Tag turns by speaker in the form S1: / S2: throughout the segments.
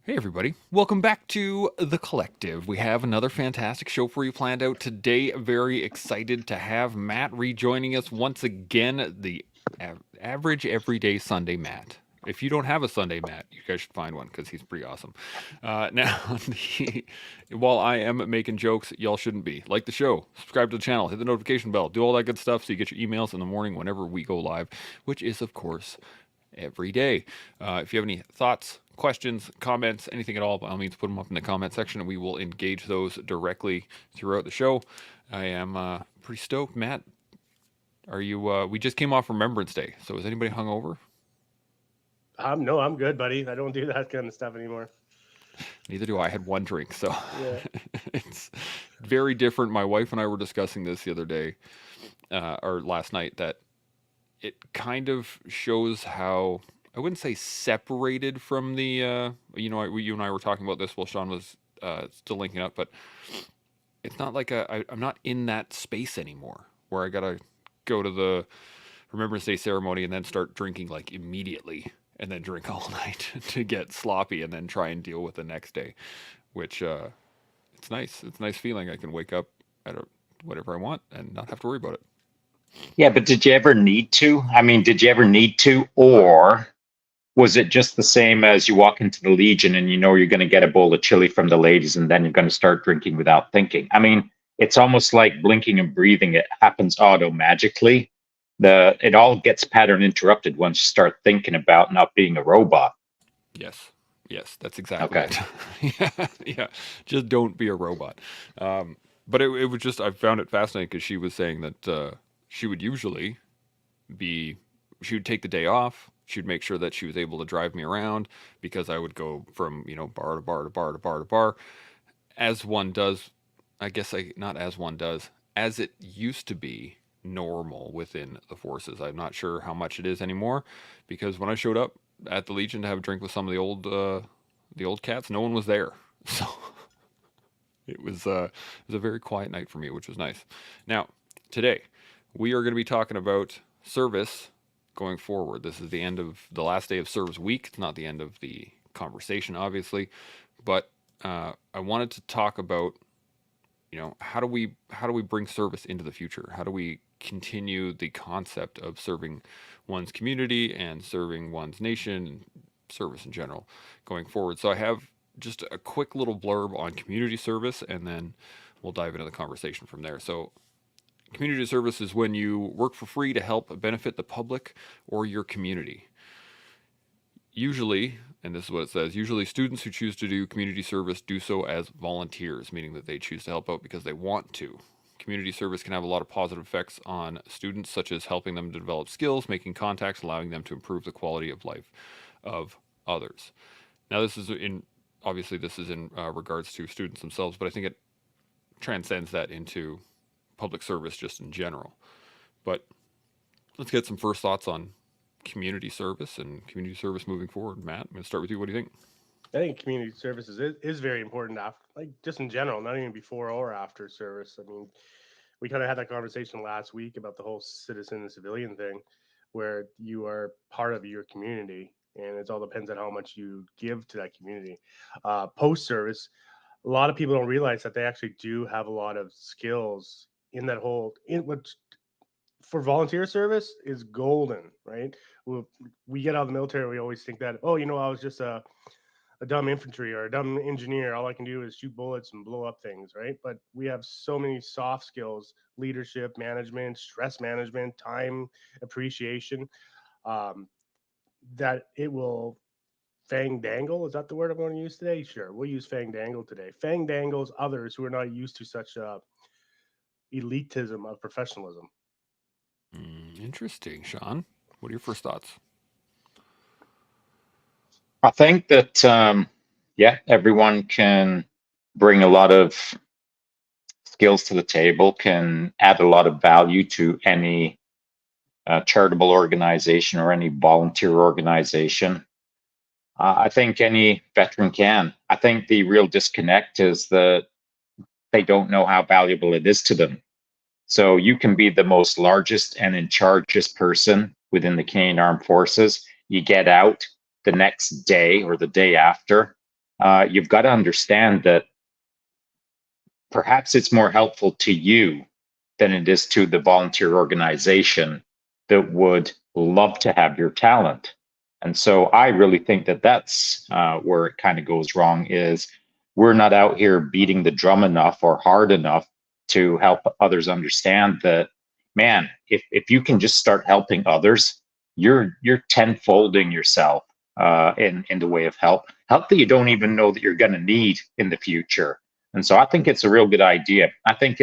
S1: Hey, everybody. Welcome back to The Collective. We have another fantastic show for you planned out today. Very excited to have Matt rejoining us once again, the average everyday Sunday Matt. If you don't have a Sunday Matt, you guys should find one because he's pretty awesome. Now, while I am making jokes, y'all shouldn't be. Like the show, subscribe to the channel, hit the notification bell, do all that good stuff so you get your emails in the morning whenever we go live, which is, of course, every day. If you have any thoughts, questions, comments, anything at all, by all means, put them up in the comment section and we will engage those directly throughout the show. I am pretty stoked. Matt, are you? We just came off Remembrance Day, so is anybody hungover?
S2: No, I'm good, buddy. I don't do that kind of stuff anymore.
S1: Neither do I. I had one drink, so
S2: Yeah.
S1: it's very different. My wife and I were discussing this the other day, or last night, that it kind of shows how I wouldn't say separated from the you and I were talking about this while Shaun was still linking up, but it's not like I'm not in that space anymore where I gotta go to the Remembrance Day ceremony and then start drinking like immediately and then drink all night to get sloppy and then try and deal with the next day, which it's nice. It's a nice feeling. I can wake up at whatever I want and not have to worry about it.
S3: Yeah, but did you ever need to? I mean, did you ever need to? Or was it just the same as you walk into the Legion and you know you're going to get a bowl of chili from the ladies and then you're going to start drinking without thinking? I mean, it's almost like blinking and breathing. It happens auto magically. It all gets pattern interrupted once you start thinking about not being a robot.
S1: Yes. Yes, that's exactly
S3: Okay.
S1: it. Yeah, yeah. Just don't be a robot. But it was just I found it fascinating because she was saying that she would usually be she would take the day off. She would make sure that she was able to drive me around because I would go from bar to bar to bar to bar to bar, as one does. I guess not as one does, as it used to be normal within the forces. I'm not sure how much it is anymore because when I showed up at the Legion to have a drink with some of the old cats, no one was there. So it was a very quiet night for me, which was nice. Now, today we are going to be talking about service going forward. This is the end of the last day of service week. It's not the end of the conversation, obviously, but I wanted to talk about how do we bring service into the future? How do we continue the concept of serving one's community and serving one's nation and service in general going forward? So I have just a quick little blurb on community service and then we'll dive into the conversation from there. So community service is when you work for free to help benefit the public or your community. Usually, and this is what it says, usually students who choose to do community service do so as volunteers, meaning that they choose to help out because they want to. Community service can have a lot of positive effects on students, such as helping them to develop skills, making contacts, allowing them to improve the quality of life of others. Now, this is in regards to students themselves, but I think it transcends that into public service just in general. But let's get some first thoughts on community service and community service moving forward. Matt, I'm going to start with you. What do you think?
S2: I think community services is very important after, like just in general, not even before or after service. I mean, we kind of had that conversation last week about the whole citizen and civilian thing, where you are part of your community, and it all depends on how much you give to that community. Post service, a lot of people don't realize that they actually do have a lot of skills in that whole in what for volunteer service is golden, right? We get out of the military, we always think that, oh, I was just a dumb infantry or a dumb engineer. All I can do is shoot bullets and blow up things, right? But we have so many soft skills: leadership, management, stress management, time appreciation, um, that it will fang dangle. Is that the word I'm going to use today? Sure, we'll use fang dangle today. Fang dangles others who are not used to such elitism of professionalism.
S1: Interesting, Shaun. What are your first thoughts?
S3: I think that, yeah, everyone can bring a lot of skills to the table, can add a lot of value to any charitable organization or any volunteer organization. I think any veteran can. I think the real disconnect is that they don't know how valuable it is to them. So you can be the most largest and in chargest person within the Canadian Armed Forces. You get out the next day or the day after, you've got to understand that perhaps it's more helpful to you than it is to the volunteer organization that would love to have your talent. And so I really think that that's where it kind of goes wrong, is we're not out here beating the drum enough or hard enough to help others understand that, man, if you can just start helping others, you're tenfolding yourself in the way of help that you don't even know that you're going to need in the future. And so I think it's a real good idea. I think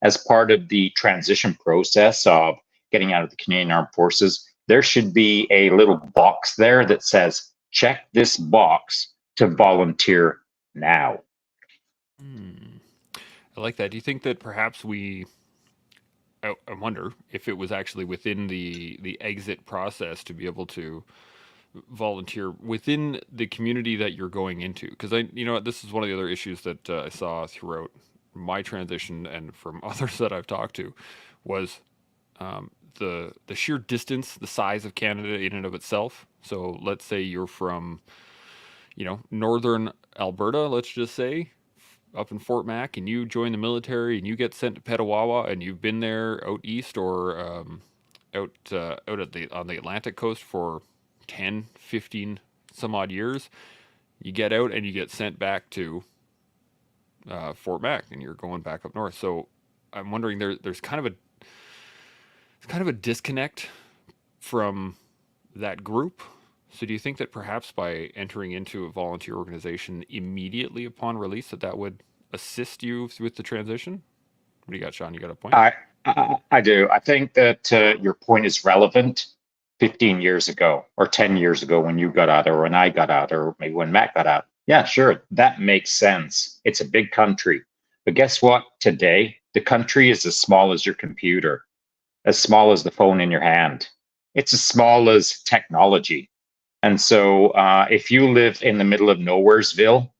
S3: as part of the transition process of getting out of the Canadian Armed Forces, there should be a little box there that says, check this box to volunteer now.
S1: I like that. Do you think that perhaps I wonder if it was actually within the exit process to be able to volunteer within the community that you're going into? Because this is one of the other issues that I saw throughout my transition and from others that I've talked to was the sheer distance, the size of Canada in and of itself. So let's say you're from, northern Alberta, let's just say, up in Fort Mac, and you join the military and you get sent to Petawawa, and you've been there out east or out on the Atlantic coast for 10, 15 some odd years. You get out and you get sent back to Fort Mac, and you're going back up north. So I'm wondering, there's kind of a disconnect from that group. So do you think that perhaps by entering into a volunteer organization immediately upon release, that would assist you with the transition? What do you got, Shaun? You got a point?
S3: I do. I think that your point is relevant 15 years ago or 10 years ago when you got out, or when I got out, or maybe when Matt got out. Yeah, sure. That makes sense. It's a big country. But guess what? Today, the country is as small as your computer, as small as the phone in your hand. It's as small as technology. And so if you live in the middle of Nowheresville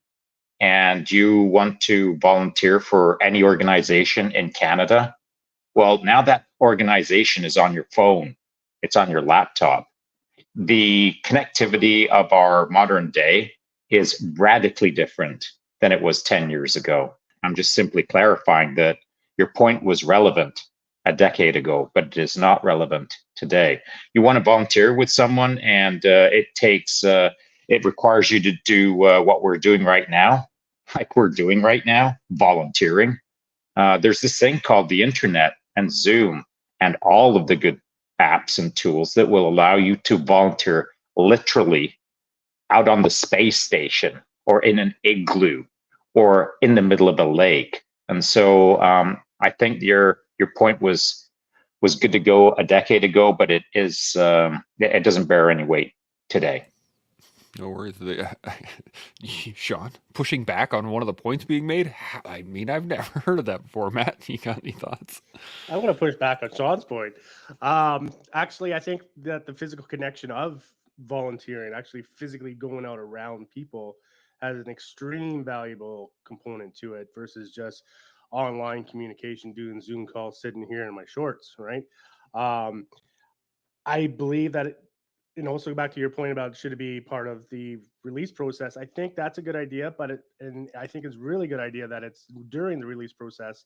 S3: and you want to volunteer for any organization in Canada, well, now that organization is on your phone, it's on your laptop. The connectivity of our modern day is radically different than it was 10 years ago. I'm just simply clarifying that your point was relevant a decade ago, but it is not relevant today. You want to volunteer with someone, and it requires you to do what we're doing right now, like we're doing right now, volunteering. There's this thing called the internet and Zoom and all of the good apps and tools that will allow you to volunteer literally out on the space station or in an igloo or in the middle of a lake. And so I think your point was good to go a decade ago, but it doesn't bear any weight today.
S1: No worries. Shaun, pushing back on one of the points being made? I mean, I've never heard of that before. Matt, you got any thoughts?
S2: I want to push back on Shaun's point. Actually, I think that the physical connection of volunteering, actually physically going out around people, has an extreme valuable component to it versus just online communication, doing Zoom calls, sitting here in my shorts, right? I believe that and also back to your point about should it be part of the release process, I think that's a good idea, and I think it's really good idea that it's during the release process,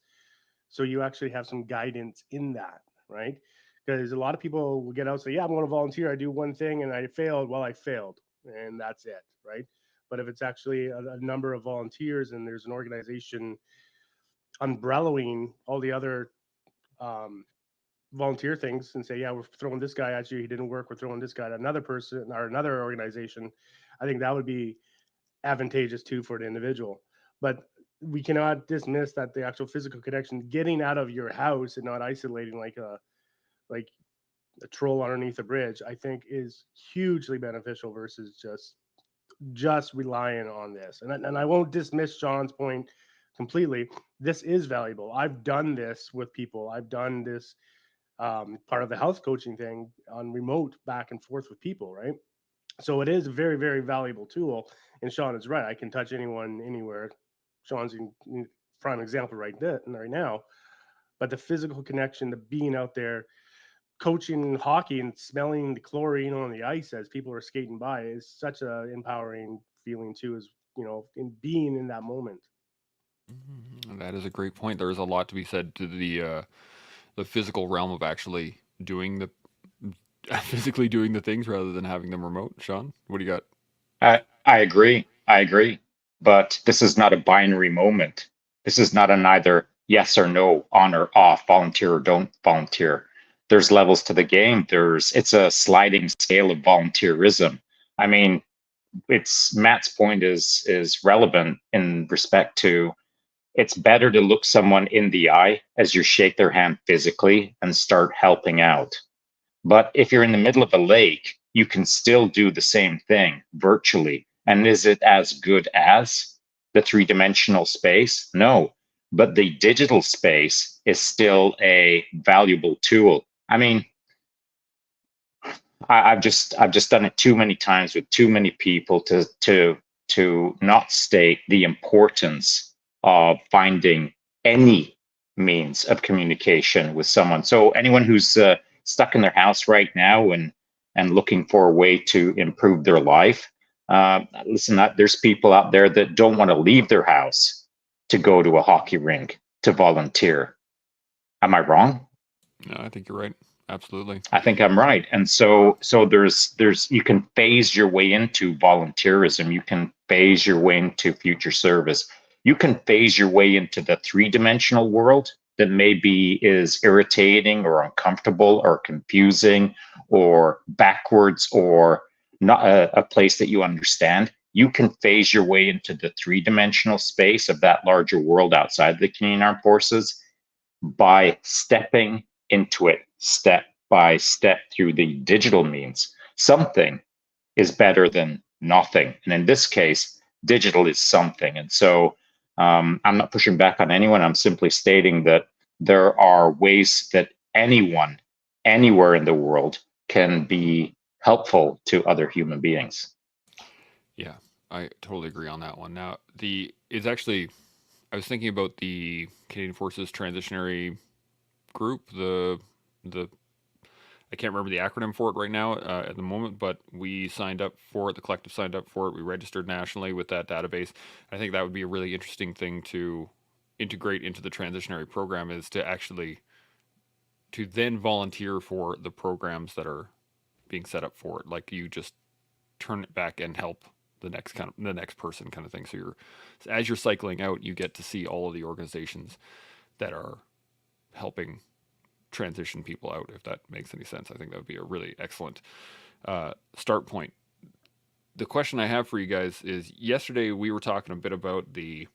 S2: so you actually have some guidance in that, right? Because a lot of people will get out and say, yeah, I'm going to volunteer, I do one thing and I failed. Well, I failed, and that's it, right? But if it's actually a number of volunteers and there's an organization umbrellaing all the other um, volunteer things and say, yeah, we're throwing this guy at you, he didn't work, we're throwing this guy at another person or another organization, I think that would be advantageous too for the individual. But we cannot dismiss that the actual physical connection, getting out of your house and not isolating like a troll underneath a bridge, I think is hugely beneficial versus just relying on this. And I won't dismiss Shaun's point completely. This is valuable. I've done this with people. I've done this part of the health coaching thing on remote back and forth with people, right? So it is a very, very valuable tool. And Shaun is right. I can touch anyone anywhere. Shaun's in prime example right now. But the physical connection, the being out there, coaching hockey and smelling the chlorine on the ice as people are skating by is such an empowering feeling too, is, in being in that moment.
S1: That is a great point. There is a lot to be said to the physical realm of actually doing the physically doing the things rather than having them remote. Shaun, what do you got?
S3: I agree. I agree. But this is not a binary moment. This is not an either yes or no, on or off, volunteer or don't volunteer. There's levels to the game. It's a sliding scale of volunteerism. I mean, it's Matt's point is relevant in respect to it's better to look someone in the eye as you shake their hand physically and start helping out. But if you're in the middle of a lake, you can still do the same thing virtually. And is it as good as the three-dimensional space? No. But the digital space is still a valuable tool. I mean, I've just done it too many times with too many people to not state the importance of finding any means of communication with someone. So anyone who's stuck in their house right now and looking for a way to improve their life, listen, there's people out there that don't want to leave their house to go to a hockey rink to volunteer. Am I wrong?
S1: No, I think you're right. Absolutely.
S3: I think I'm right. And so there's you can phase your way into volunteerism. You can phase your way into future service. You can phase your way into the three-dimensional world that maybe is irritating or uncomfortable or confusing or backwards or not a place that you understand. You can phase your way into the three-dimensional space of that larger world outside the Canadian Armed Forces by stepping into it step by step through the digital means. Something is better than nothing. And in this case, digital is something. And so I'm not pushing back on anyone. I'm simply stating that there are ways that anyone, anywhere in the world, can be helpful to other human beings.
S1: Yeah, I totally agree on that one. Now, it's actually, I was thinking about the Canadian Forces Transitionary group, the I can't remember the acronym for it right now at the moment, but we signed up for it. The collective signed up for it. We registered nationally with that database. I think that would be a really interesting thing to integrate into the transitionary program, is to actually to then volunteer for the programs that are being set up for it. Like, you just turn it back and help the next person kind of thing. So as you're cycling out, you get to see all of the organizations that are helping transition people out, if that makes any sense. I think that would be a really excellent start point. The question I have for you guys is, yesterday we were talking a bit about the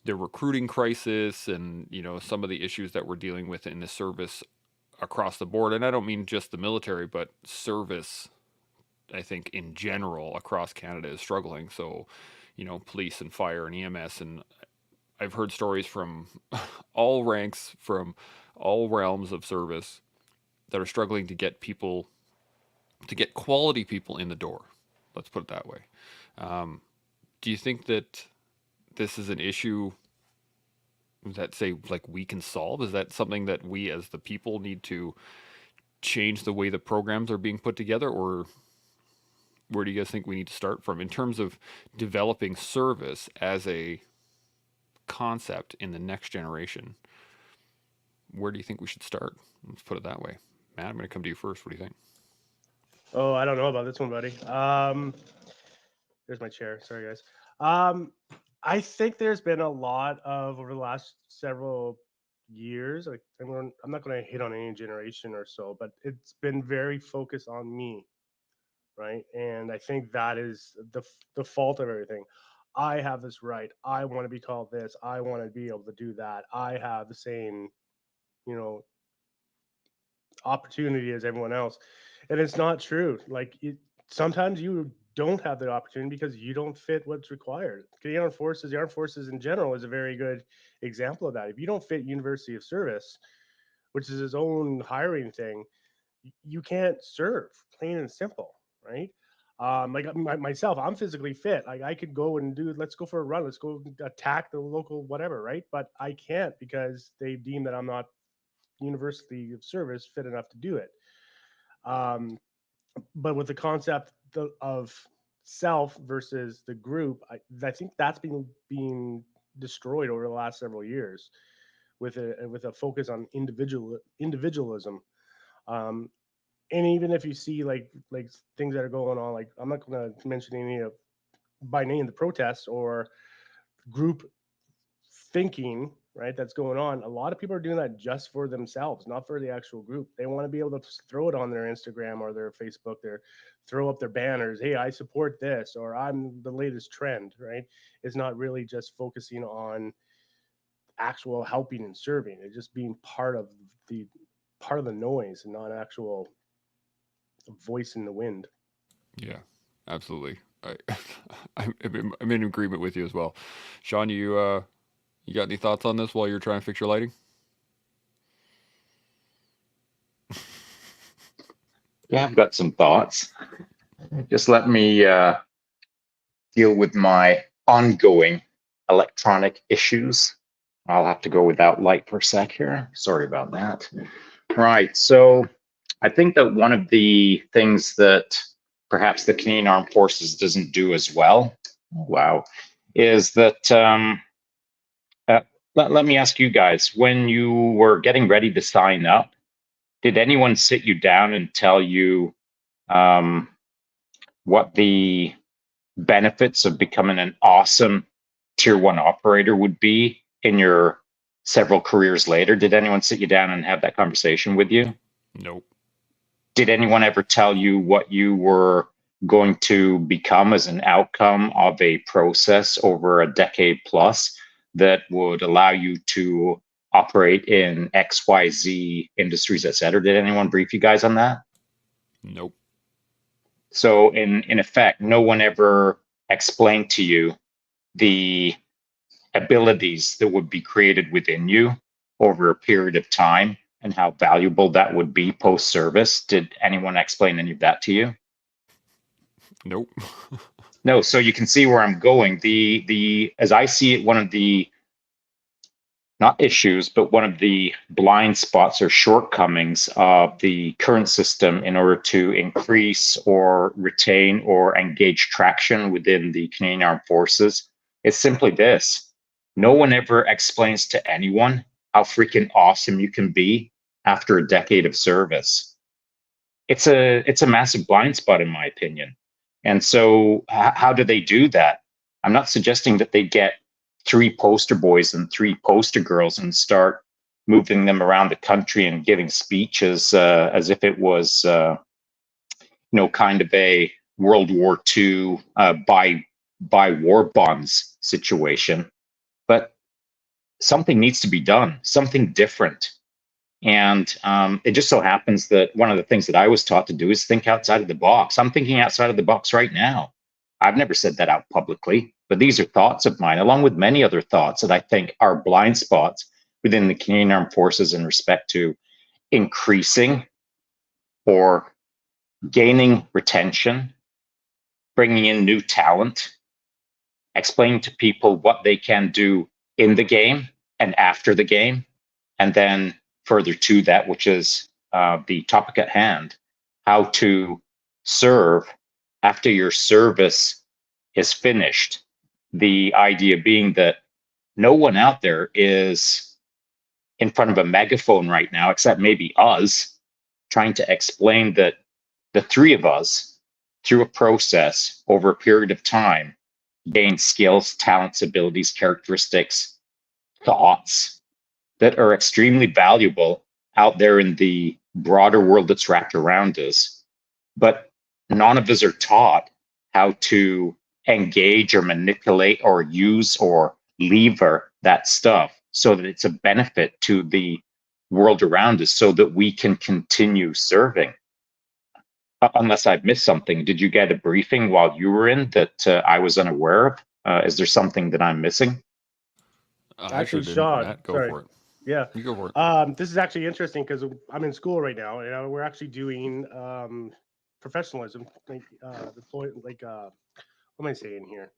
S1: recruiting crisis and, some of the issues that we're dealing with in the service across the board. And I don't mean just the military, but service, I think, in general across Canada is struggling. So, police and fire and EMS, and I've heard stories from all ranks, from all realms of service, that are struggling to get quality people in the door. Let's put it that way. Do you think that this is an issue that, say, like, we can solve? Is that something that we as the people need to change the way the programs are being put together, or where do you guys think we need to start from in terms of developing service as a concept in the next generation? Where do you think we should start? Let's put it that way. Matt, I'm going to come to you first. What do you think?
S2: Oh, I don't know about this one, buddy. There's my chair. Sorry, guys. I think there's been a lot of, over the last several years, like, I'm not going to hit on any generation or so, but it's been very focused on me, right? And I think that is the fault of everything. I have this right. I want to be called this. I want to be able to do that. I have the same, you know, opportunity as everyone else, and it's not true. Like, sometimes you don't have the opportunity because you don't fit what's required. The armed forces in general is a very good example of that. If you don't fit University of Service, which is its own hiring thing, you can't serve, plain and simple, right? Like, myself, I'm physically fit. Like, I could go and let's go for a run, let's go attack the local whatever, right? But I can't because they deem that I'm not University of Service fit enough to do it. But with the concept of self versus the group, I think that's been being destroyed over the last several years with a focus on individualism. Um, and even if you see like things that are going on, like I'm not going to mention any of by name the protests or group thinking, right, that's going on. A lot of people are doing that just for themselves, not for the actual group. They want to be able to throw it on their Instagram or their Facebook, their throw up their banners, hey, I support this, or I'm the latest trend, right? It's not really just focusing on actual helping and serving. It's just being the part of the noise and not actual voice in the wind.
S1: Yeah, absolutely. I'm in agreement with you as well. Shaun, you got any thoughts on this while you're trying to fix your lighting?
S3: Yeah, I've got some thoughts. Just let me deal with my ongoing electronic issues. I'll have to go without light for a sec here. Sorry about that. Right. So I think that one of the things that perhaps the Canadian Armed Forces doesn't do as well, wow, is that let me ask you guys, when you were getting ready to sign up, did anyone sit you down and tell you um, what the benefits of becoming an awesome tier one operator would be in your several careers later? Did anyone sit you down and have that conversation with you?
S1: Nope.
S3: Did anyone ever tell you what you were going to become as an outcome of a process over a decade plus that would allow you to operate in XYZ industries, et cetera? Did anyone brief you guys on that?
S1: Nope.
S3: So in effect, no one ever explained to you the abilities that would be created within you over a period of time and how valuable that would be post service. Did anyone explain any of that to you?
S1: Nope.
S3: No. So you can see where I'm going. The as I see it, one of the not issues, but one of the blind spots or shortcomings of the current system in order to increase or retain or engage traction within the Canadian Armed Forces is simply this. No one ever explains to anyone how freaking awesome you can be after a decade of service. It's a massive blind spot in my opinion. And so how do they do that? I'm not suggesting that they get 3 poster boys and 3 poster girls and start moving them around the country and giving speeches as if it was kind of a World War II buy war bonds situation. But something needs to be done, something different. And it just so happens that one of the things that I was taught to do is think outside of the box. I'm thinking outside of the box right now. I've never said that out publicly, but these are thoughts of mine, along with many other thoughts that I think are blind spots within the Canadian Armed Forces in respect to increasing or gaining retention, bringing in new talent, explaining to people what they can do in the game and after the game, and then further to that, which is the topic at hand, how to serve after your service is finished. The idea being that no one out there is in front of a megaphone right now, except maybe us, trying to explain that the 3 of us, through a process over a period of time, gain skills, talents, abilities, characteristics, thoughts that are extremely valuable out there in the broader world that's wrapped around us. But none of us are taught how to engage or manipulate or use or lever that stuff so that it's a benefit to the world around us so that we can continue serving. Unless I've missed something, did you get a briefing while you were in that I was unaware of? Is there something that I'm missing?
S1: I sure
S2: Actually,
S1: didn't.
S2: Shaun,
S1: Matt, go
S2: sorry.
S1: for it.
S2: Yeah.
S1: You go for it.
S2: This is actually interesting because I'm in school right now, and we're actually doing professionalism, what am I saying here?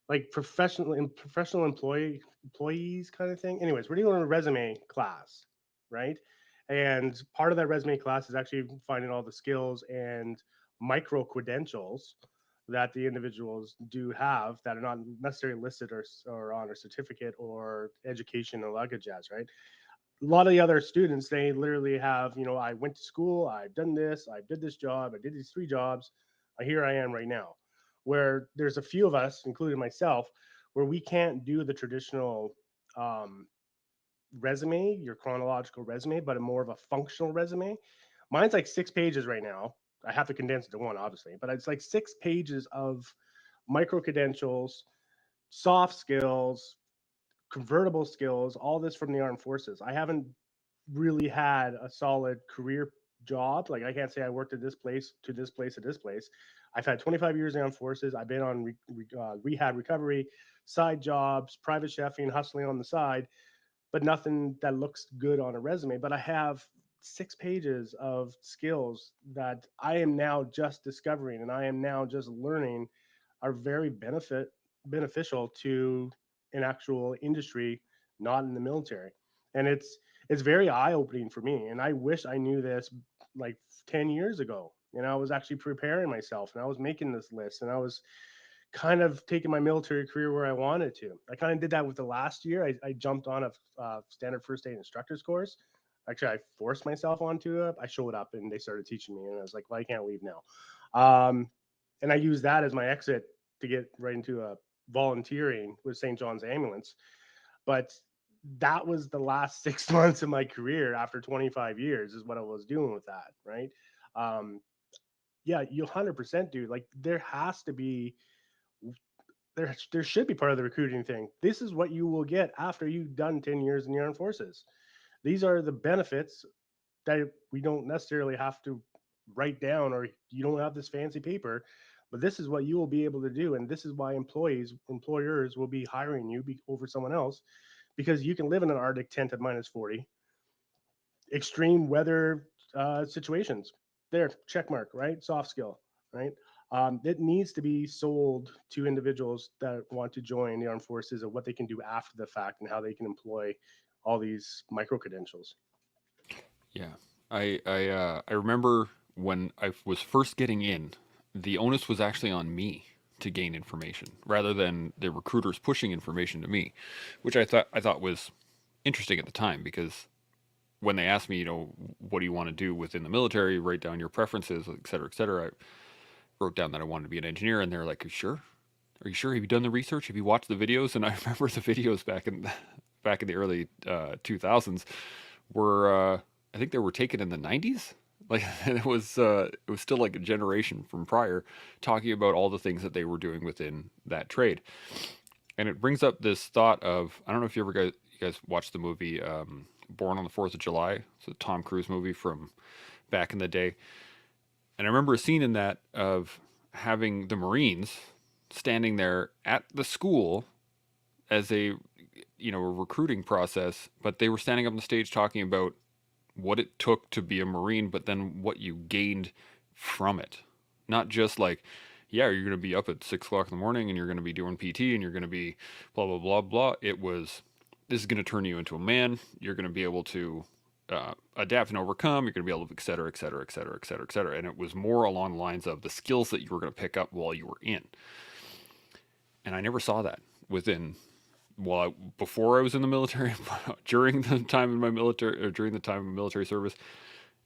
S2: Like professional employees kind of thing. Anyways, we're doing a resume class, right? And part of that resume class is actually finding all the skills and micro credentials that the individuals do have that are not necessarily listed or on a certificate or education and luggage as, right? A lot of the other students, they literally have, I went to school, I've done this, I did this job, I did these 3 jobs, here I am right now. Where there's a few of us, including myself, where we can't do the traditional um, resume, your chronological resume, but a more of a functional resume. Mine's like 6 pages right now. I have to condense it to one, obviously, but it's like 6 pages of micro credentials, soft skills, convertible skills, all this from the armed forces. I haven't really had a solid career job. Like I can't say I worked at this place to this place to this place. I've had 25 years in the armed forces. I've been on rehab recovery, side jobs, private chefing, hustling on the side, but nothing that looks good on a resume. But I have 6 pages of skills that I am now just discovering and I am now just learning are very beneficial to an actual industry, not in the military. And it's very eye opening for me. And I wish I knew this like 10 years ago. And I was actually preparing myself and I was making this list and I was kind of taking my military career where I wanted to. I kind of did that with the last year. I jumped on a standard first aid instructor's course. Actually, I forced myself onto it. I showed up and they started teaching me, and I was like, well, I can't leave now. And I used that as my exit to get right into volunteering with St. John's Ambulance. But that was the last 6 months of my career after 25 years, is what I was doing with that, right? Um, yeah, you 100% do. Like, there should be part of the recruiting thing. This is what you will get after you've done 10 years in the armed forces. These are the benefits that we don't necessarily have to write down, or you don't have this fancy paper, but this is what you will be able to do. And this is why employers will be hiring you over someone else, because you can live in an Arctic tent at -40, extreme weather situations. There, check mark, right? Soft skill, right? It needs to be sold to individuals that want to join the armed forces of what they can do after the fact and how they can employ all these micro credentials.
S1: Yeah, I remember when I was first getting in, the onus was actually on me to gain information rather than the recruiters pushing information to me, which I thought was interesting at the time, because when they asked me, what do you want to do within the military, write down your preferences, et cetera, et cetera. I wrote down that I wanted to be an engineer, and they're like, "Are you sure? Are you sure? Have you done the research? Have you watched the videos?" And I remember the videos back in the early 2000s were I think they were taken in the 90s. Like it was still like a generation from prior, talking about all the things that they were doing within that trade. And it brings up this thought of, I don't know if you guys watched the movie Born on the 4th of July. It's a Tom Cruise movie from back in the day. And I remember a scene in that of having the Marines standing there at the school as a recruiting process, but they were standing up on the stage talking about what it took to be a Marine, but then what you gained from it. Not just like, yeah, you're going to be up at 6 o'clock in the morning and you're going to be doing PT and you're going to be blah, blah, blah, blah. It was, this is going to turn you into a man. You're going to be able to adapt and overcome. You're going to be able to, et cetera, et cetera, et cetera, et cetera, et cetera. And it was more along the lines of the skills that you were going to pick up while you were in. And I never saw that before I was in the military, during the time in my military, or during the time of military service,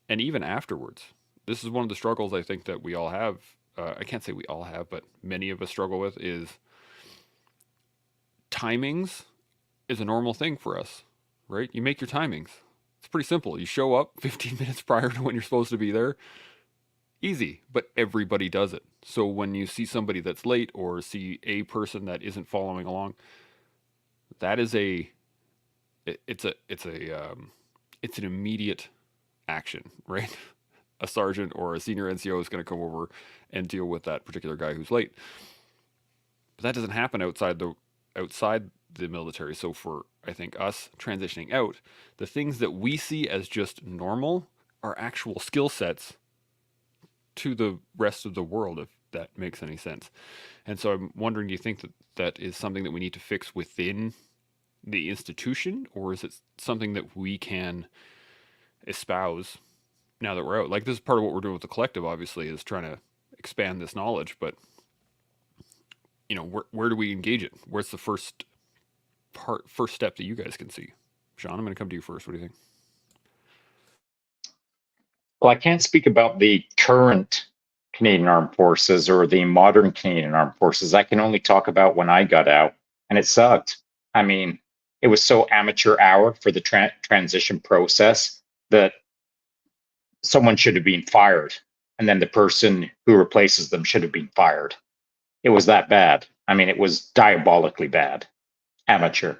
S1: and even afterwards. This is one of the struggles I think that we all have. I can't say we all have, but many of us struggle with, is timings is a normal thing for us, right? You make your timings. It's pretty simple. You show up 15 minutes prior to when you're supposed to be there. Easy, but everybody does it. So when you see somebody that's late or see a person that isn't following along, that is it's an immediate action, right? A sergeant or a senior NCO is going to come over and deal with that particular guy who's late. But that doesn't happen outside the military. So for, I think, us transitioning out, the things that we see as just normal are actual skill sets to the rest of the world, if that makes any sense. And so I'm wondering, do you think that that is something that we need to fix within the institution, or is it something that we can espouse now that we're out? Like, this is part of what we're doing with the collective, obviously, is trying to expand this knowledge, but where do we engage it? Where's the first step that you guys can see? Shaun, I'm going to come to you first. What do you think?
S3: Well, I can't speak about the current Canadian Armed Forces or the modern Canadian Armed Forces. I can only talk about when I got out, and it sucked. I mean, it was so amateur hour for the transition process that someone should have been fired, and then the person who replaces them should have been fired. It was that bad. I mean, it was diabolically bad, amateur.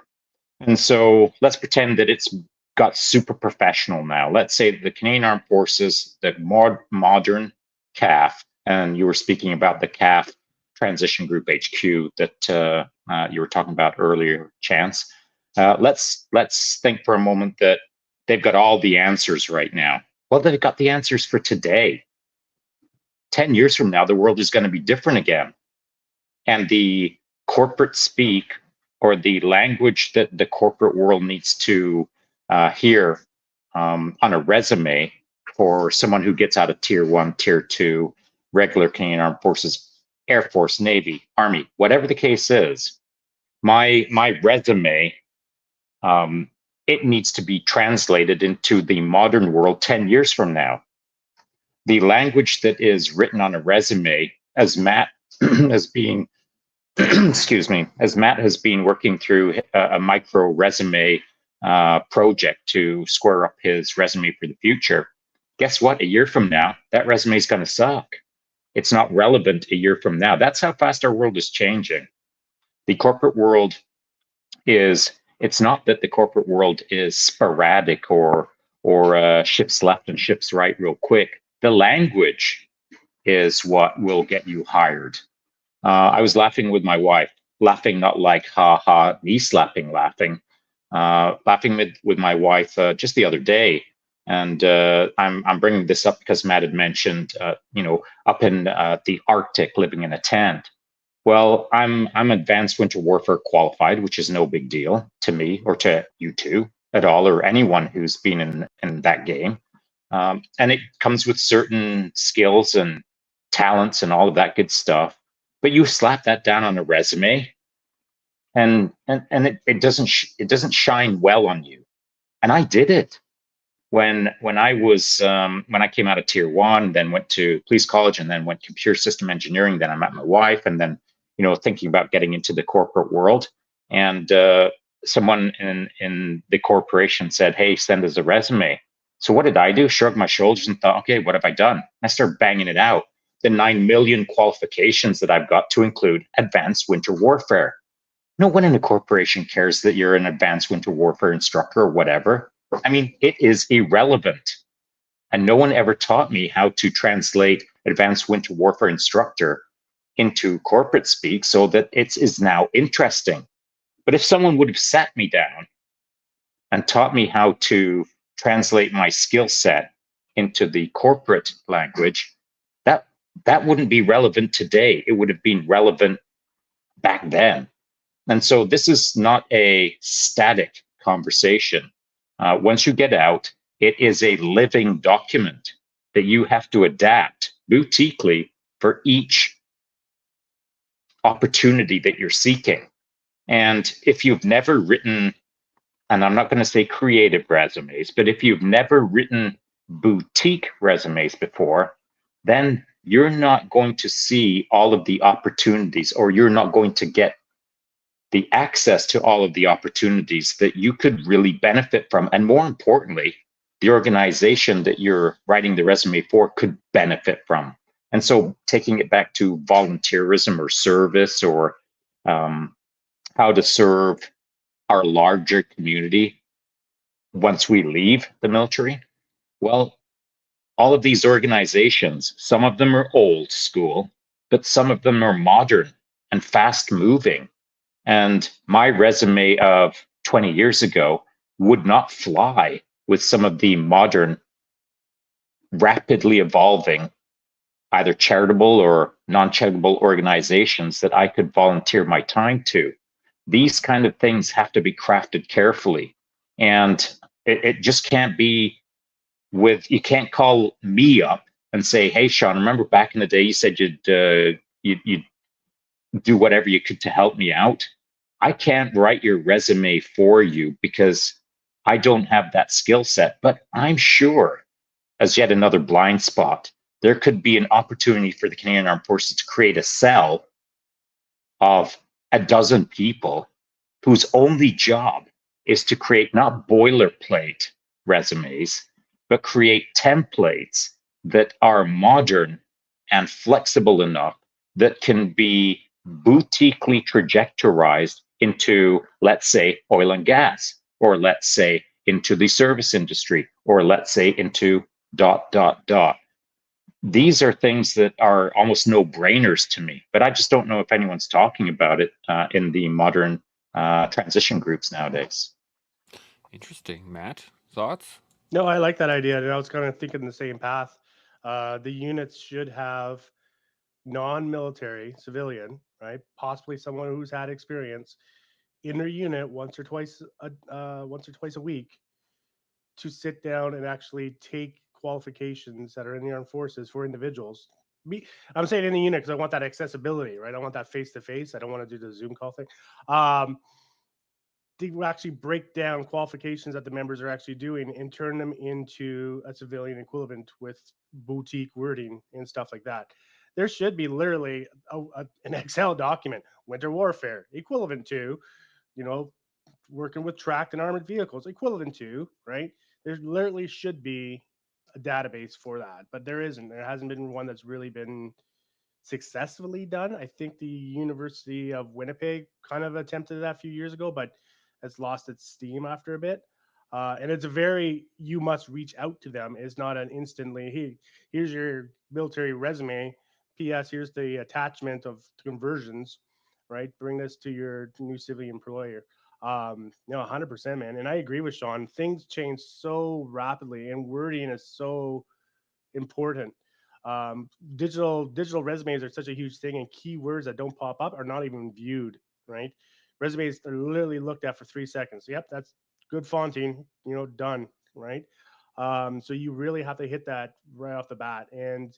S3: And so let's pretend that it's got super professional now. Let's say the Canadian Armed Forces, the modern CAF, and you were speaking about the CAF Transition Group HQ that you were talking about earlier, Chance. Let's think for a moment that they've got all the answers right now. Well, they've got the answers for today. 10 years from now, the world is going to be different again. And the corporate speak, or the language that the corporate world needs to hear on a resume for someone who gets out of Tier 1, Tier 2, regular Canadian Armed Forces, Air Force, Navy, Army, whatever the case is, my resume, it needs to be translated into the modern world 10 years from now. The language that is written on a resume, as Matt has been excuse me, as Matt has been working through a micro resume project to square up his resume for the future, guess what? A year from now, that resume is going to suck. It's not relevant a year from now. That's how fast our world is changing. The corporate world it's not that the corporate world is sporadic or ships left and ships right real quick. The language is what will get you hired. I was laughing with my wife, laughing not like ha ha, knee slapping laughing, laughing with my wife just the other day. And I'm bringing this up because Matt had mentioned, up in the Arctic, living in a tent. Well, I'm advanced winter warfare qualified, which is no big deal to me or to you two at all, or anyone who's been in that game. And it comes with certain skills and talents and all of that good stuff. But you slap that down on a resume, and it doesn't shine well on you. And I did it when I came out of Tier 1, then went to police college, and then went computer system engineering. Then I met my wife, and then thinking about getting into the corporate world. And someone in the corporation said, "Hey, send us a resume." So what did I do? Shrugged my shoulders and thought, "Okay, what have I done?" I started banging it out. The 9 million qualifications that I've got to include advanced winter warfare. No one in a corporation cares that you're an advanced winter warfare instructor or whatever. I mean, it is irrelevant. And no one ever taught me how to translate advanced winter warfare instructor into corporate speak so that it is now interesting. But if someone would have sat me down and taught me how to translate my skill set into the corporate language, that wouldn't be relevant today. It would have been relevant back then. And so this is not a static conversation. Once you get out, it is a living document that you have to adapt boutiquely for each opportunity that you're seeking. And if you've never written, and I'm not going to say creative resumes, but if you've never written boutique resumes before, then you're not going to see all of the opportunities, or you're not going to get the access to all of the opportunities that you could really benefit from. And more importantly, the organization that you're writing the resume for could benefit from. And so taking it back to volunteerism or service, or how to serve our larger community once we leave the military, well, all of these organizations, some of them are old school, but some of them are modern and fast moving. And my resume of 20 years ago would not fly with some of the modern, rapidly evolving, either charitable or non-charitable organizations that I could volunteer my time to. These kind of things have to be crafted carefully. And it just can't be you can't call me up and say, "Hey, Shaun, remember back in the day you said you'd do whatever you could to help me out. I can't write your resume for you because I don't have that skill set, but I'm sure, as yet another blind spot, there could be an opportunity for the Canadian Armed Forces to create a cell of a dozen people whose only job is to create not boilerplate resumes, but create templates that are modern and flexible enough that can be boutiquely trajectorized into, let's say, oil and gas, or let's say into the service industry, or let's say into ... These are things that are almost no-brainers to me, but I just don't know if anyone's talking about it in the modern transition groups nowadays.
S1: Interesting. Matt, thoughts?
S2: No, I like that idea. And I was kind of thinking the same path. The units should have non-military civilian, right? Possibly someone who's had experience in their unit once or twice a week to sit down and actually take qualifications that are in the armed forces for individuals. I'm saying in the unit because I want that accessibility, right? I want that face to face. I don't want to do the Zoom call thing. To actually break down qualifications that the members are actually doing and turn them into a civilian equivalent with boutique wording and stuff like that. There should be literally an Excel document, winter warfare, equivalent to, you know, working with tracked and armored vehicles, equivalent to, right? There literally should be a database for that, but there isn't. There hasn't been one that's really been successfully done. I think the University of Winnipeg kind of attempted that a few years ago, but has lost its steam after a bit. And it's a very, you must reach out to them. It's not an instantly, hey, here's your military resume. P.S. Here's the attachment of conversions, right? Bring this to your new civilian employer. 100%, man. And I agree with Shaun. Things change so rapidly, and wording is so important. Digital resumes are such a huge thing, and keywords that don't pop up are not even viewed, right? Resumes are literally looked at for 3 seconds. Yep, that's good fonting, done, right? So you really have to hit that right off the bat, and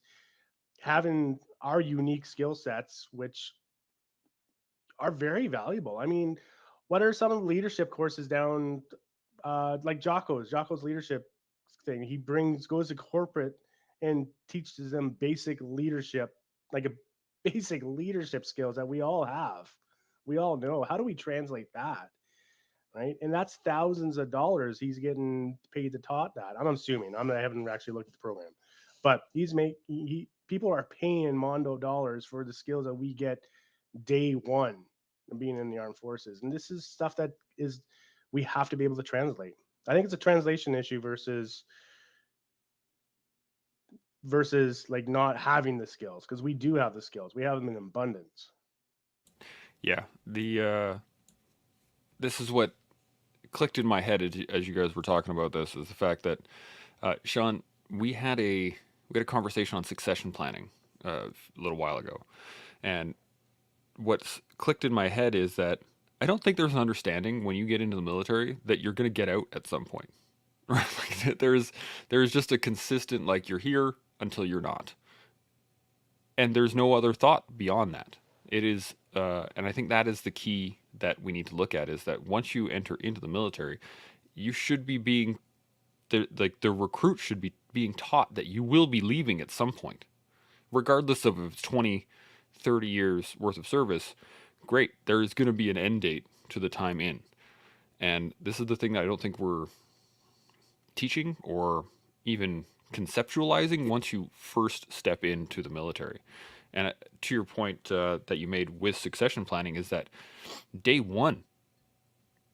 S2: having our unique skill sets, which are very valuable. I mean, what are some of the leadership courses down, like Jocko's leadership thing? He goes to corporate and teaches them basic leadership, like a basic leadership skills that we all have. We all know. How do we translate that? Right. And that's thousands of dollars he's getting paid to taught that. I'm assuming. I haven't actually looked at the program, but people are paying Mondo dollars for the skills that we get day one of being in the armed forces. And this is stuff that is, we have to be able to translate. I think it's a translation issue versus like not having the skills, because we do have the skills. We have them in abundance.
S1: Yeah. This is what clicked in my head as you guys were talking about this, is the fact that Shaun, we had a conversation on succession planning a little while ago, and what's clicked in my head is that I don't think there's an understanding when you get into the military that you're going to get out at some point. Right? Like there's just a consistent, like, you're here until you're not, and there's no other thought beyond that. It is, and I think that is the key that we need to look at, is that once you enter into the military, you should be being the recruit should be being taught that you will be leaving at some point, regardless of if it's 20, 30 years worth of service. Great, there is going to be an end date to the time in, and this is the thing that I don't think we're teaching or even conceptualizing once you first step into the military. And to your point that you made with succession planning, is that day one,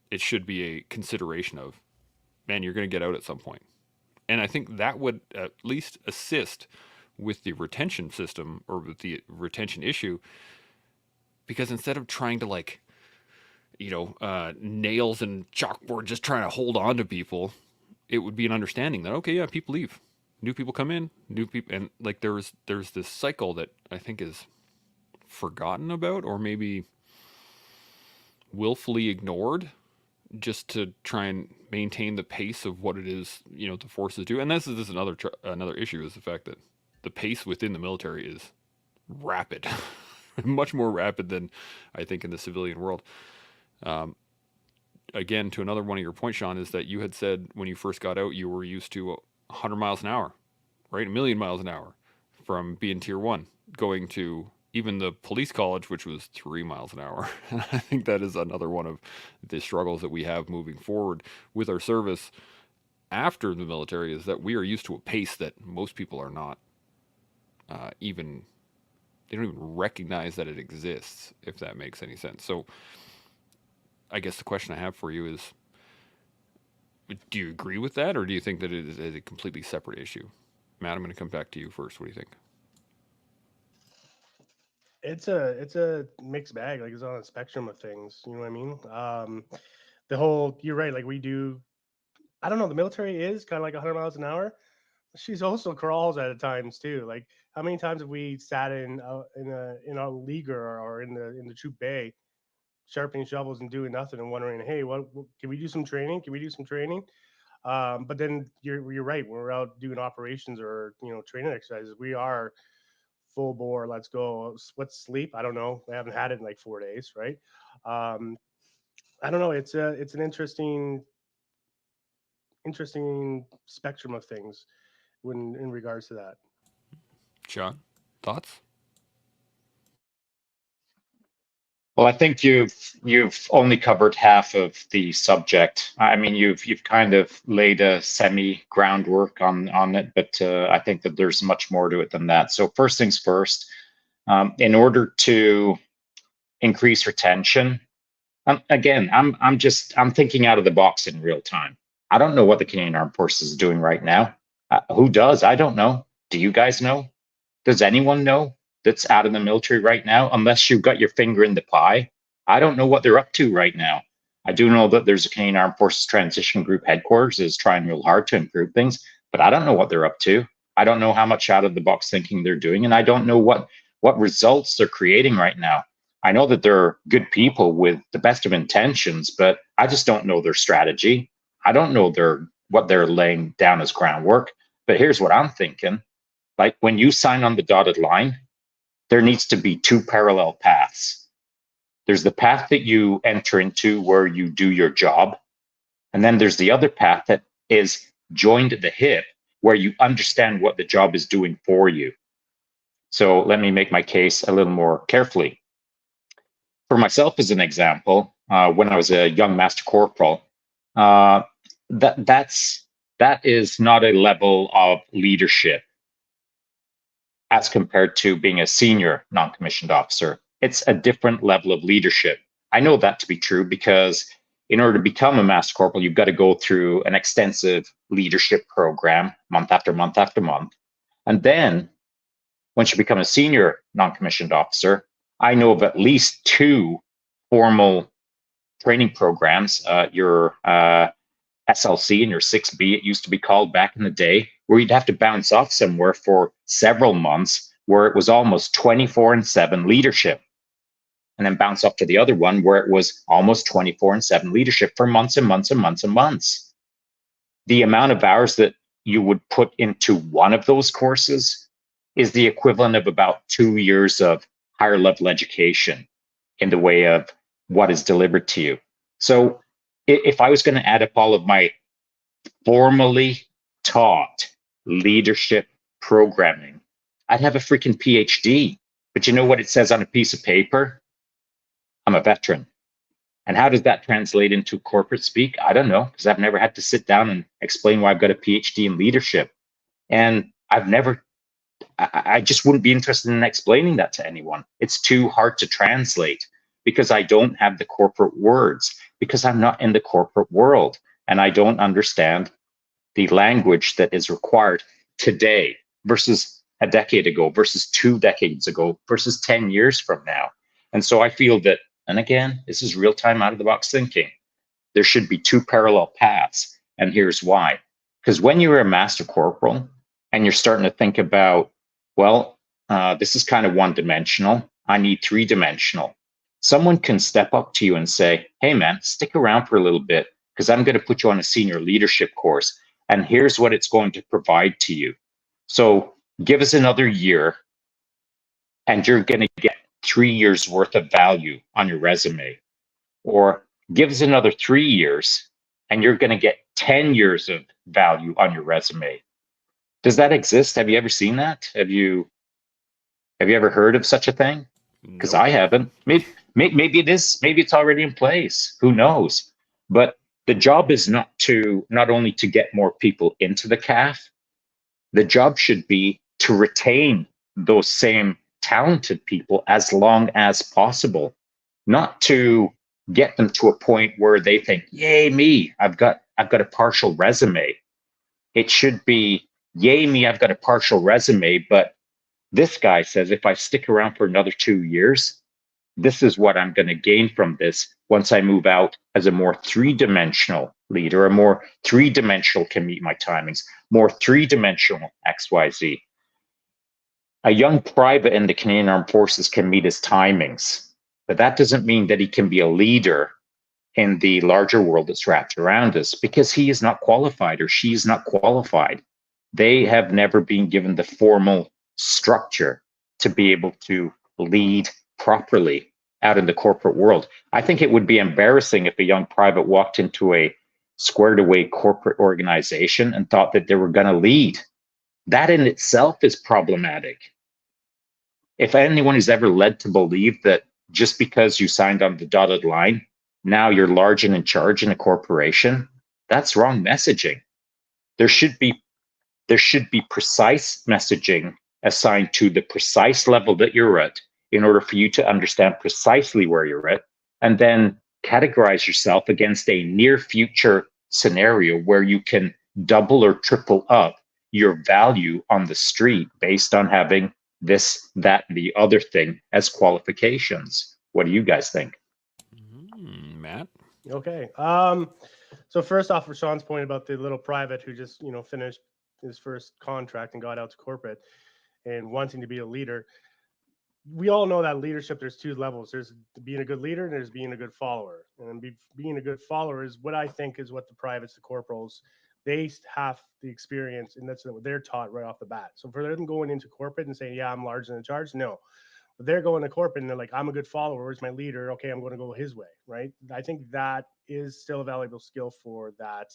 S1: it should be a consideration of, man, you're going to get out at some point. And I think that would at least assist with the retention system, or with the retention issue, because instead of trying to, like, nails and chalkboard, just trying to hold on to people, it would be an understanding that, okay, yeah, people leave, new people come in, new people, and like there's this cycle that I think is forgotten about, or maybe willfully ignored, just to try and maintain the pace of what it is, the forces do. And this is another issue, is the fact that the pace within the military is rapid. much more rapid than I think in the civilian world. Again, to another one of your points, Shaun, is that you had said when you first got out, you were used to 100 miles an hour, right? 1,000,000 miles an hour from being tier 1, going to even the police college, which was 3 miles an hour. I think that is another one of the struggles that we have moving forward with our service after the military, is that we are used to a pace that most people are not even, they don't even recognize that it exists, if that makes any sense. So I guess the question I have for you is, do you agree with that, or do you think that it is a completely separate issue? Matt, I'm going to come back to you first. What do you think?
S2: It's a mixed bag. Like, it's on a spectrum of things. You know what I mean? The whole, you're right. Like, we do. I don't know. The military is kind of like 100 miles an hour. She's also crawls at times too. Like, how many times have we sat in a leaguer or in the troop bay, sharpening shovels and doing nothing and wondering, hey, what can we do some training? Can we do some training? But then you're right. When we're out doing operations or training exercises, we are full bore. Let's go. What's sleep? I don't know. I haven't had it in like 4 days, right? Um, I don't know. It's an interesting spectrum of things when in regards to that.
S1: Shaun, thoughts?
S3: Well, I think you've only covered half of the subject. I mean, you've kind of laid a semi groundwork on it, but I think that there's much more to it than that. So first things first, in order to increase retention, again, I'm thinking out of the box in real time. I don't know what the Canadian Armed Forces is doing right now. Who does? I don't know. Do you guys know? Does anyone know that's out of the military right now? Unless you've got your finger in the pie. I don't know what they're up to right now. I do know that there's a Canadian Armed Forces Transition Group headquarters is trying real hard to improve things, but I don't know what they're up to. I don't know how much out of the box thinking they're doing, and I don't know what results they're creating right now. I know that they're good people with the best of intentions, but I just don't know their strategy. I don't know what they're laying down as groundwork. But here's what I'm thinking. Like, when you sign on the dotted line, there needs to be two parallel paths. There's the path that you enter into where you do your job. And then there's the other path that is joined at the hip, where you understand what the job is doing for you. So let me make my case a little more carefully. For myself, as an example, when I was a young Master Corporal, that is not a level of leadership as compared to being a senior non-commissioned officer. It's a different level of leadership. I know that to be true because in order to become a Master Corporal, you've got to go through an extensive leadership program month after month after month. And then once you become a senior non-commissioned officer, I know of at least 2 formal training programs, your SLC and your 6B, it used to be called back in the day, where you'd have to bounce off somewhere for several months, where it was almost 24/7 leadership, and then bounce off to the other one where it was almost 24/7 leadership for months and months and months and months. The amount of hours that you would put into one of those courses is the equivalent of about 2 years of higher level education in the way of what is delivered to you. So if I was going to add up all of my formally taught leadership programming, I'd have a freaking PhD. But you know what it says on a piece of paper? I'm a veteran. And how does that translate into corporate speak? I don't know, because I've never had to sit down and explain why I've got a PhD in leadership. And I just wouldn't be interested in explaining that to anyone. It's too hard to translate because I don't have the corporate words, because I'm not in the corporate world and I don't understand the language that is required today versus a decade ago versus 2 decades ago versus 10 years from now. And so I feel that, and again, this is real-time out of the box thinking, there should be 2 parallel paths. And here's why. Because when you're a Master Corporal and you're starting to think about, well, this is kind of one-dimensional, I need 3-dimensional. Someone can step up to you and say, hey man, stick around for a little bit because I'm going to put you on a senior leadership course. And here's what it's going to provide to you. So give us another year and you're going to get 3 years worth of value on your resume, or give us another 3 years and you're going to get 10 years of value on your resume. Does that exist? Have you ever seen that? Have you ever heard of such a thing? Because
S1: Nope.
S3: I haven't. Maybe it is. Maybe it's already in place. Who knows? But the job is not only to get more people into the CAF. The job should be to retain those same talented people as long as possible, not to get them to a point where they think, "Yay me! I've got a partial resume." It should be, "Yay me! I've got a partial resume, but this guy says if I stick around for another 2 years, this is what I'm going to gain from this once I move out as a more three-dimensional leader, a more three-dimensional can meet my timings, more three-dimensional XYZ. A young private in the Canadian Armed Forces can meet his timings, but that doesn't mean that he can be a leader in the larger world that's wrapped around us, because he is not qualified or she is not qualified. They have never been given the formal structure to be able to lead properly out in the corporate world. I think it would be embarrassing if a young private walked into a squared away corporate organization and thought that they were going to lead. That in itself is problematic. If anyone is ever led to believe that just because you signed on the dotted line, now you're large and in charge in a corporation, that's wrong messaging. There should be precise messaging assigned to the precise level that you're at in order for you to understand precisely where you're at, and then categorize yourself against a near future scenario where you can double or triple up your value on the street based on having this, that, and the other thing as qualifications. What do you guys think?
S1: Matt?
S2: Okay. So first off, for Shaun's point about the little private who just, finished his first contract and got out to corporate and wanting to be a leader, we all know that leadership, there's two levels. There's being a good leader and there's being a good follower. And being a good follower is what I think is what the privates, the corporals, they have the experience, and that's what they're taught right off the bat. So for them going into corporate and saying, yeah, I'm large and in charge, no. But they're going to corporate and they're like, I'm a good follower. Where's my leader? Okay, I'm going to go his way, right? I think that is still a valuable skill for that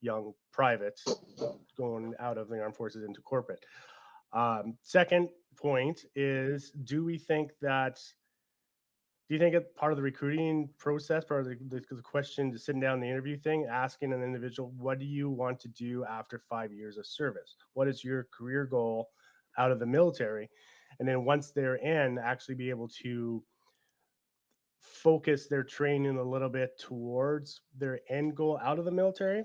S2: young private going out of the armed forces into corporate. Second point is, do you think it's part of the recruiting process, part of the question, to sitting down the interview thing, asking an individual, what do you want to do after 5 years of service? What is your career goal out of the military? And then once they're in, actually be able to focus their training a little bit towards their end goal out of the military.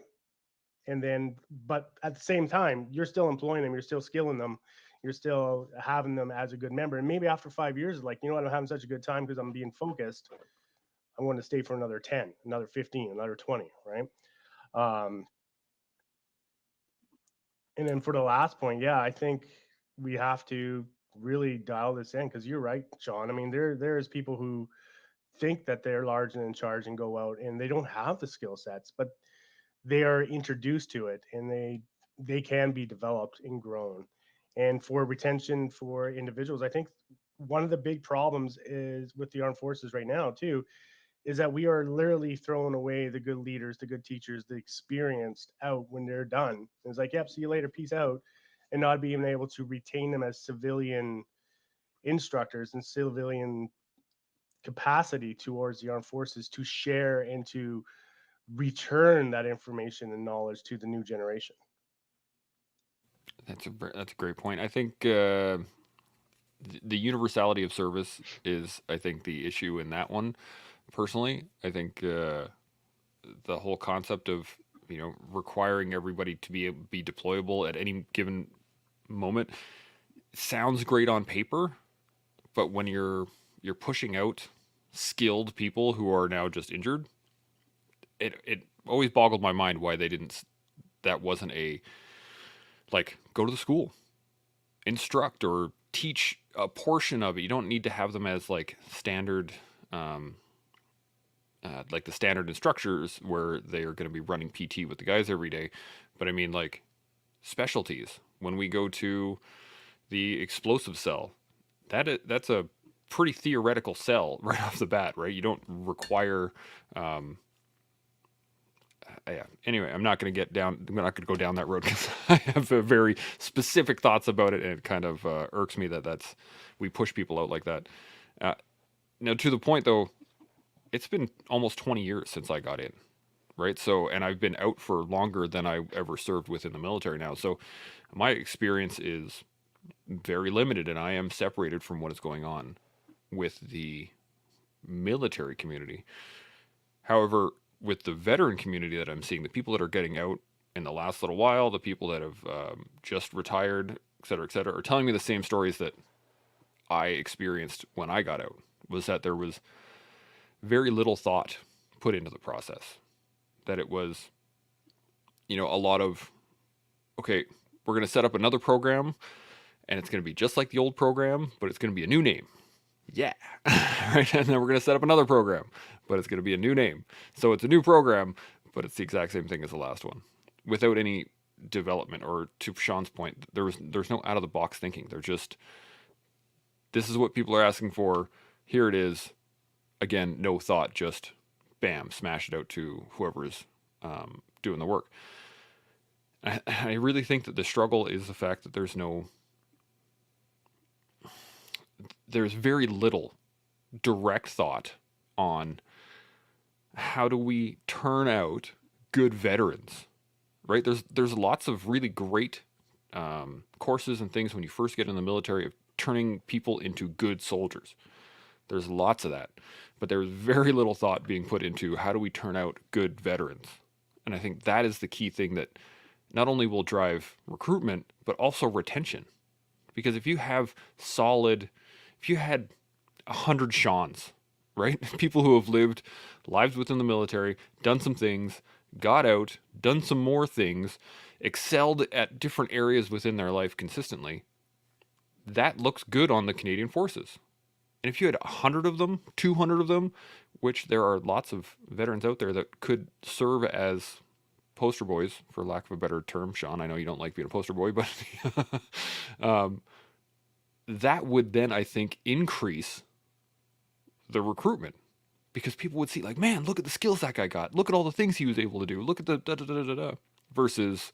S2: And then, but at the same time, you're still employing them, you're still skilling them, you're still having them as a good member. And maybe after 5 years, like, you know what, I'm having such a good time because I'm being focused, I want to stay for another 10, another 15, another 20, right? And then for the last point, yeah, I think we have to really dial this in, because you're right, Shaun. I mean, there's people who think that they're large and in charge and go out and they don't have the skill sets, but they are introduced to it, and they can be developed and grown. And for retention for individuals, I think one of the big problems is with the armed forces right now too, is that we are literally throwing away the good leaders, the good teachers, the experienced out when they're done. And it's like, yep, see you later, peace out, and not being able to retain them as civilian instructors and civilian capacity towards the armed forces to share and to return that information and knowledge to the new generation.
S1: That's a great point. I think the universality of service is, I think, the issue in that one. Personally, I think the whole concept of requiring everybody to be deployable at any given moment sounds great on paper, but when you're pushing out skilled people who are now just injured, it always boggled my mind why they didn't. That wasn't a, like, go to the school, instruct or teach a portion of it. You don't need to have them as like standard, like the standard instructors where they are going to be running PT with the guys every day. But I mean, like, specialties. When we go to the explosive cell, that's a pretty theoretical sell right off the bat, right? You don't require. Yeah. Anyway, I'm not going to go down that road because I have very specific thoughts about it, and it kind of irks me that we push people out like that. Now, to the point though, it's been almost 20 years since I got in, right? So, and I've been out for longer than I ever served within the military now. So, my experience is very limited, and I am separated from what is going on with the military community. However, with the veteran community that I'm seeing, the people that are getting out in the last little while, the people that have just retired, et cetera, are telling me the same stories that I experienced when I got out, was that there was very little thought put into the process. That it was, a lot of, okay, we're going to set up another program, and it's going to be just like the old program, but it's going to be a new name. Yeah. Right. And then we're going to set up another program, but it's going to be a new name. So it's a new program, but it's the exact same thing as the last one, without any development. Or to Shaun's point, there's no out of the box thinking. They're just, this is what people are asking for. Here it is. Again, no thought, just bam, smash it out to whoever is doing the work. I really think that the struggle is the fact that there's very little direct thought on how do we turn out good veterans, right? There's lots of really great courses and things when you first get in the military of turning people into good soldiers. There's lots of that, but there's very little thought being put into how do we turn out good veterans. And I think that is the key thing that not only will drive recruitment, but also retention. Because if you had 100 Shauns, right? People who have lived lives within the military, done some things, got out, done some more things, excelled at different areas within their life consistently, that looks good on the Canadian Forces. And if you had 100 of them, 200 of them, which there are lots of veterans out there that could serve as poster boys, for lack of a better term, Shaun, I know you don't like being a poster boy, but that would then, I think, increase the recruitment, because people would see, like, man, look at the skills that guy got. Look at all the things he was able to do. Look at the da-da-da-da-da. Versus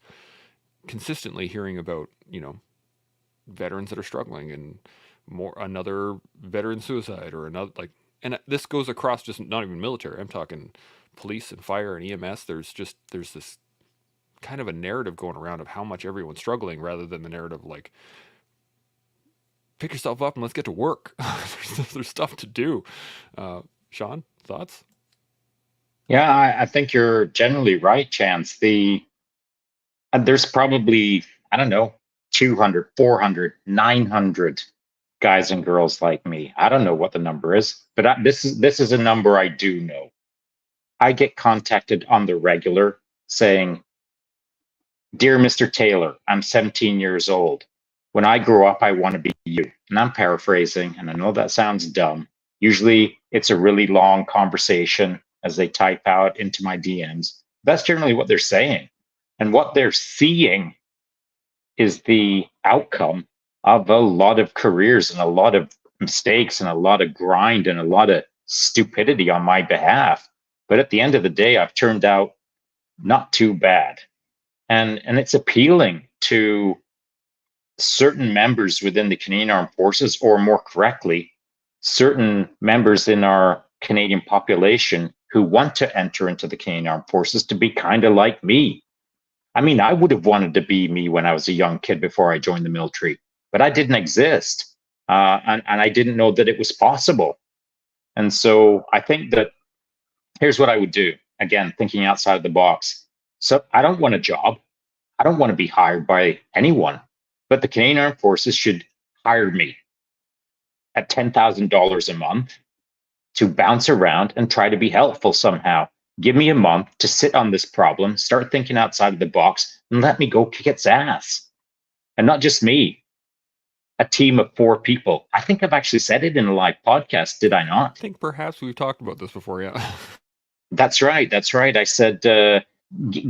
S1: consistently hearing about, veterans that are struggling and another veteran suicide or another, like, and this goes across just not even military. I'm talking police and fire and EMS. There's this kind of a narrative going around of how much everyone's struggling, rather than the narrative like, pick yourself up and let's get to work. There's stuff to do. Shaun, thoughts?
S3: Yeah, I think you're generally right, Chance. There's probably, I don't know, 200, 400, 900 guys and girls like me. I don't know what the number is, but this is a number I do know. I get contacted on the regular saying, "Dear Mr. Taylor, I'm 17 years old. When I grow up, I want to be you." And I'm paraphrasing, and I know that sounds dumb. Usually it's a really long conversation as they type out into my DMs. That's generally what they're saying. And what they're seeing is the outcome of a lot of careers and a lot of mistakes and a lot of grind and a lot of stupidity on my behalf. But at the end of the day, I've turned out not too bad. And it's appealing to certain members within the Canadian Armed Forces, or more correctly, certain members in our Canadian population who want to enter into the Canadian Armed Forces to be kind of like me. I mean, I would have wanted to be me when I was a young kid before I joined the military, but I didn't exist. And I didn't know that it was possible. And so I think that here's what I would do. Again, thinking outside of the box. So I don't want a job. I don't want to be hired by anyone, but the Canadian Armed Forces should hire me at $10,000 a month to bounce around and try to be helpful somehow. Give me a month to sit on this problem, start thinking outside of the box, and let me go kick its ass. And not just me, a team of 4 people. I think I've actually said it in a live podcast, did I not?
S1: I think perhaps we've talked about this before, yeah.
S3: That's right. I said,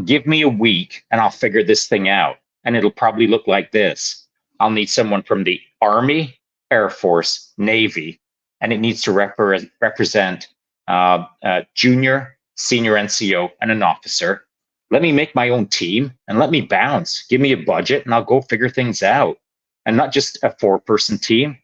S3: give me a week and I'll figure this thing out. And it'll probably look like this. I'll need someone from the Army, Air Force, Navy, and it needs to represent junior, senior NCO, and an officer. Let me make my own team and let me bounce. Give me a budget and I'll go figure things out. And not just a 4-person team.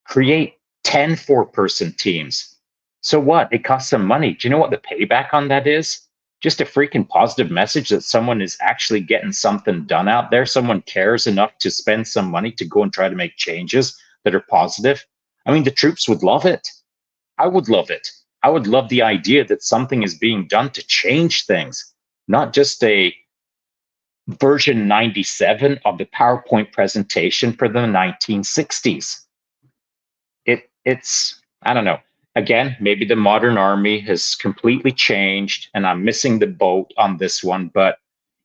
S3: Create 10 4-person teams. So what? It costs some money. Do you know what the payback on that is? Just a freaking positive message that someone is actually getting something done out there. Someone cares enough to spend some money to go and try to make changes that are positive. I mean, the troops would love it. I would love it. I would love the idea that something is being done to change things, not just a version 97 of the PowerPoint presentation for the 1960s. It's, I don't know. Again, maybe the modern army has completely changed and I'm missing the boat on this one. But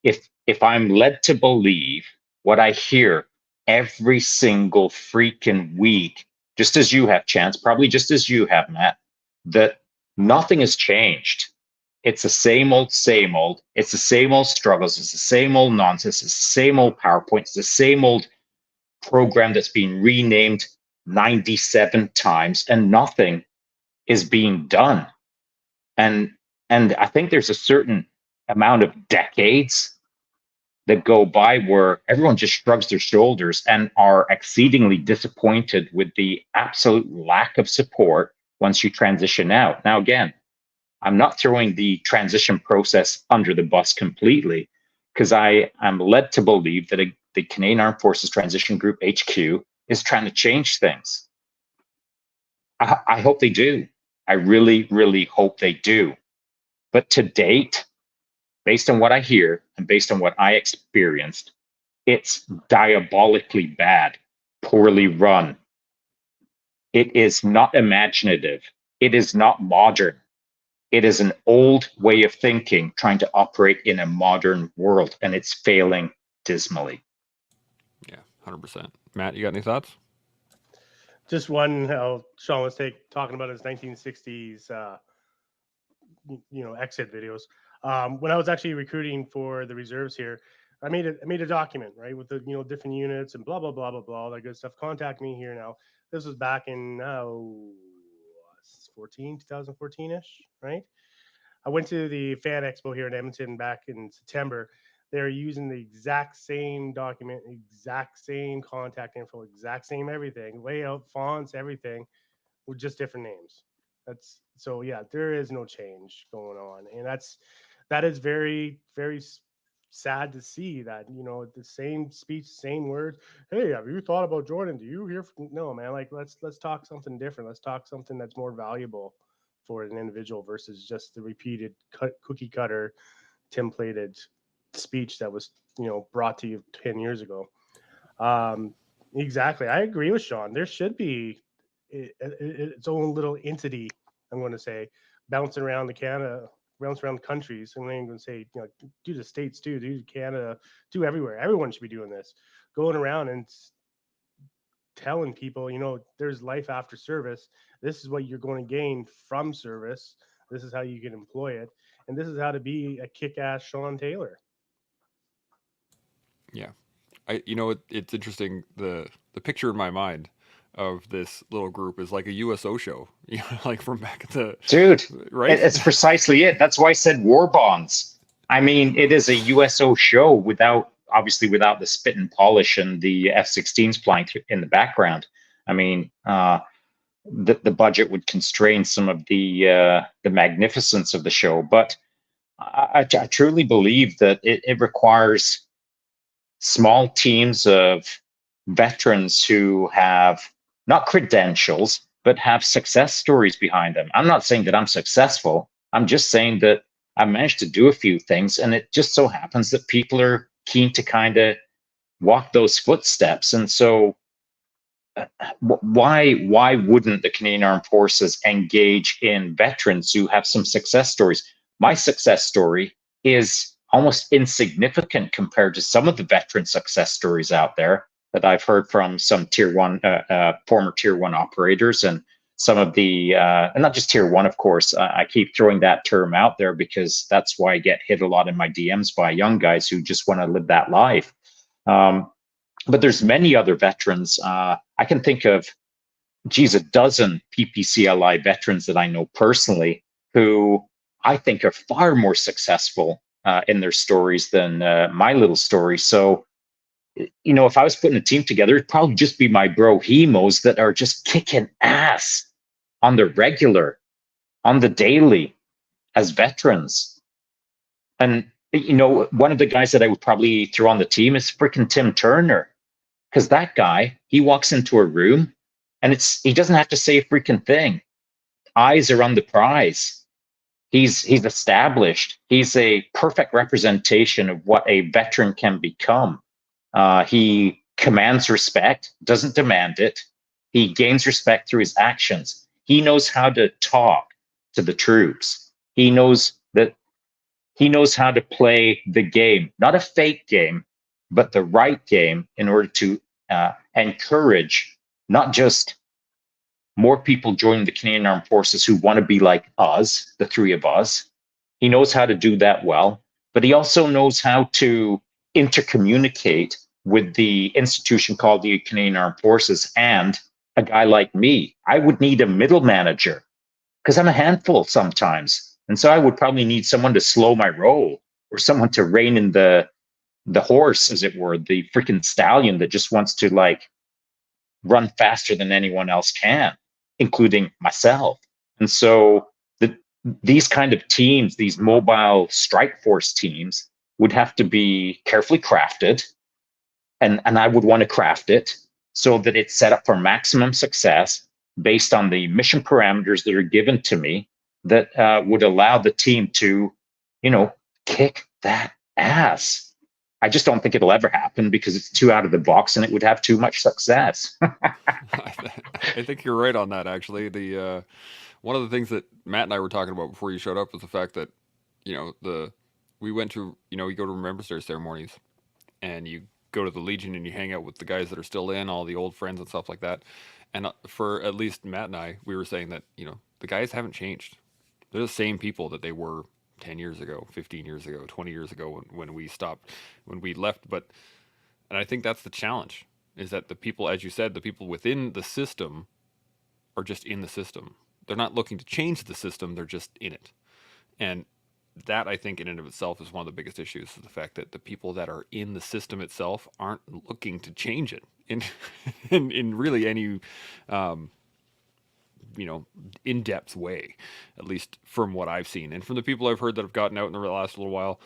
S3: if I'm led to believe what I hear every single freaking week, just as you have, Chance, probably just as you have, Matt, that nothing has changed. It's the same old, same old. It's the same old struggles. It's the same old nonsense. It's the same old PowerPoint. It's the same old program that's been renamed 97 times and nothing is being done. And I think there's a certain amount of decades that go by where everyone just shrugs their shoulders and are exceedingly disappointed with the absolute lack of support once you transition out. Now, again, I'm not throwing the transition process under the bus completely, because I am led to believe that the Canadian Armed Forces Transition Group HQ is trying to change things. I hope they do. I really, really hope they do. But to date, based on what I hear and based on what I experienced, it's diabolically bad, poorly run. It is not imaginative. It is not modern. It is an old way of thinking, trying to operate in a modern world, and it's failing dismally.
S1: Yeah, 100%. Matt, you got any thoughts?
S2: Just one, how Shaun was talking about his 1960s, exit videos. When I was actually recruiting for the reserves here, I made a document, right, with the different units and blah blah blah blah blah, all that good stuff. Contact me here now. This was back in 2014-ish, right? I went to the Fan Expo here in Edmonton back in September. They're using the exact same document, exact same contact info, exact same everything, layout, fonts, everything, with just different names. That's so yeah, there is no change going on, and that is very, very sad to see that the same speech, same words. Hey, have you thought about joining? Do you hear? No, man. Like let's talk something different. Let's talk something that's more valuable for an individual versus just the repeated cookie cutter templated speech that was brought to you 10 years ago. Exactly, I agree with Shaun. There should be its own little entity, I'm going to say, bouncing around the countries. I'm going to say, do the states too, do Canada, do everywhere. Everyone should be doing this, going around and telling people, there's life after service. This is what you're going to gain from service. This is how you can employ it, and this is how to be a kick-ass Shaun Taylor.
S1: Yeah, it's interesting. The picture in my mind of this little group is like a USO show, like from back at the
S3: dude.
S1: Right?
S3: It's precisely it. That's why I said war bonds. I mean, it is a USO show without the spit and polish and the F-16s flying in the background. I mean, the budget would constrain some of the magnificence of the show, but I truly believe that it requires small teams of veterans who have not credentials, but have success stories behind them. I'm not saying that I'm successful. I'm just saying that I managed to do a few things, and it just so happens that people are keen to kind of walk those footsteps. And so why wouldn't the Canadian Armed Forces engage in veterans who have some success stories? My success story is almost insignificant compared to some of the veteran success stories out there that I've heard from some former tier one operators, and some of the, and not just tier one, of course. I keep throwing that term out there because that's why I get hit a lot in my DMs by young guys who just want to live that life. But there's many other veterans. I can think of geez, a dozen PPCLI veterans that I know personally who I think are far more successful in their stories than my little story. So, if I was putting a team together, it'd probably just be my bro hemos that are just kicking ass on the regular, on the daily as veterans. And, one of the guys that I would probably throw on the team is freaking Tim Turner. Because that guy, he walks into a room and he doesn't have to say a freaking thing. Eyes are on the prize. He's established. He's a perfect representation of what a veteran can become. He commands respect, doesn't demand it. He gains respect through his actions. He knows how to talk to the troops. He knows how to play the game, not a fake game, but the right game in order to encourage not just more people joining the Canadian Armed Forces who want to be like us, the three of us. He knows how to do that well, but he also knows how to intercommunicate with the institution called the Canadian Armed Forces and a guy like me. I would need a middle manager because I'm a handful sometimes. And so I would probably need someone to slow my roll or someone to rein in the horse, as it were, the freaking stallion that just wants to run faster than anyone else can, including myself. And so these kind of teams, these mobile strike force teams, would have to be carefully crafted. And I would want to craft it so that it's set up for maximum success based on the mission parameters that are given to me that would allow the team to, kick that ass. I just don't think it'll ever happen because it's too out of the box and it would have too much success.
S1: I think you're right on that, actually. The one of the things that Matt and I were talking about before you showed up was the fact that, we went to, you go to Remembrance Day ceremonies and you go to the Legion and you hang out with the guys that are still in, all the old friends and stuff like that. And for at least Matt and I, we were saying that, the guys haven't changed. They're the same people that they were 10 years ago, 15 years ago, 20 years ago when we stopped, when we left. And I think that's the challenge, is that the people, as you said, the people within the system are just in the system. They're not looking to change the system, they're just in it. And that, I think, in and of itself is one of the biggest issues, is the fact that the people that are in the system itself aren't looking to change it in in really any in-depth way, at least from what I've seen and from the people I've heard that have gotten out in the last little while.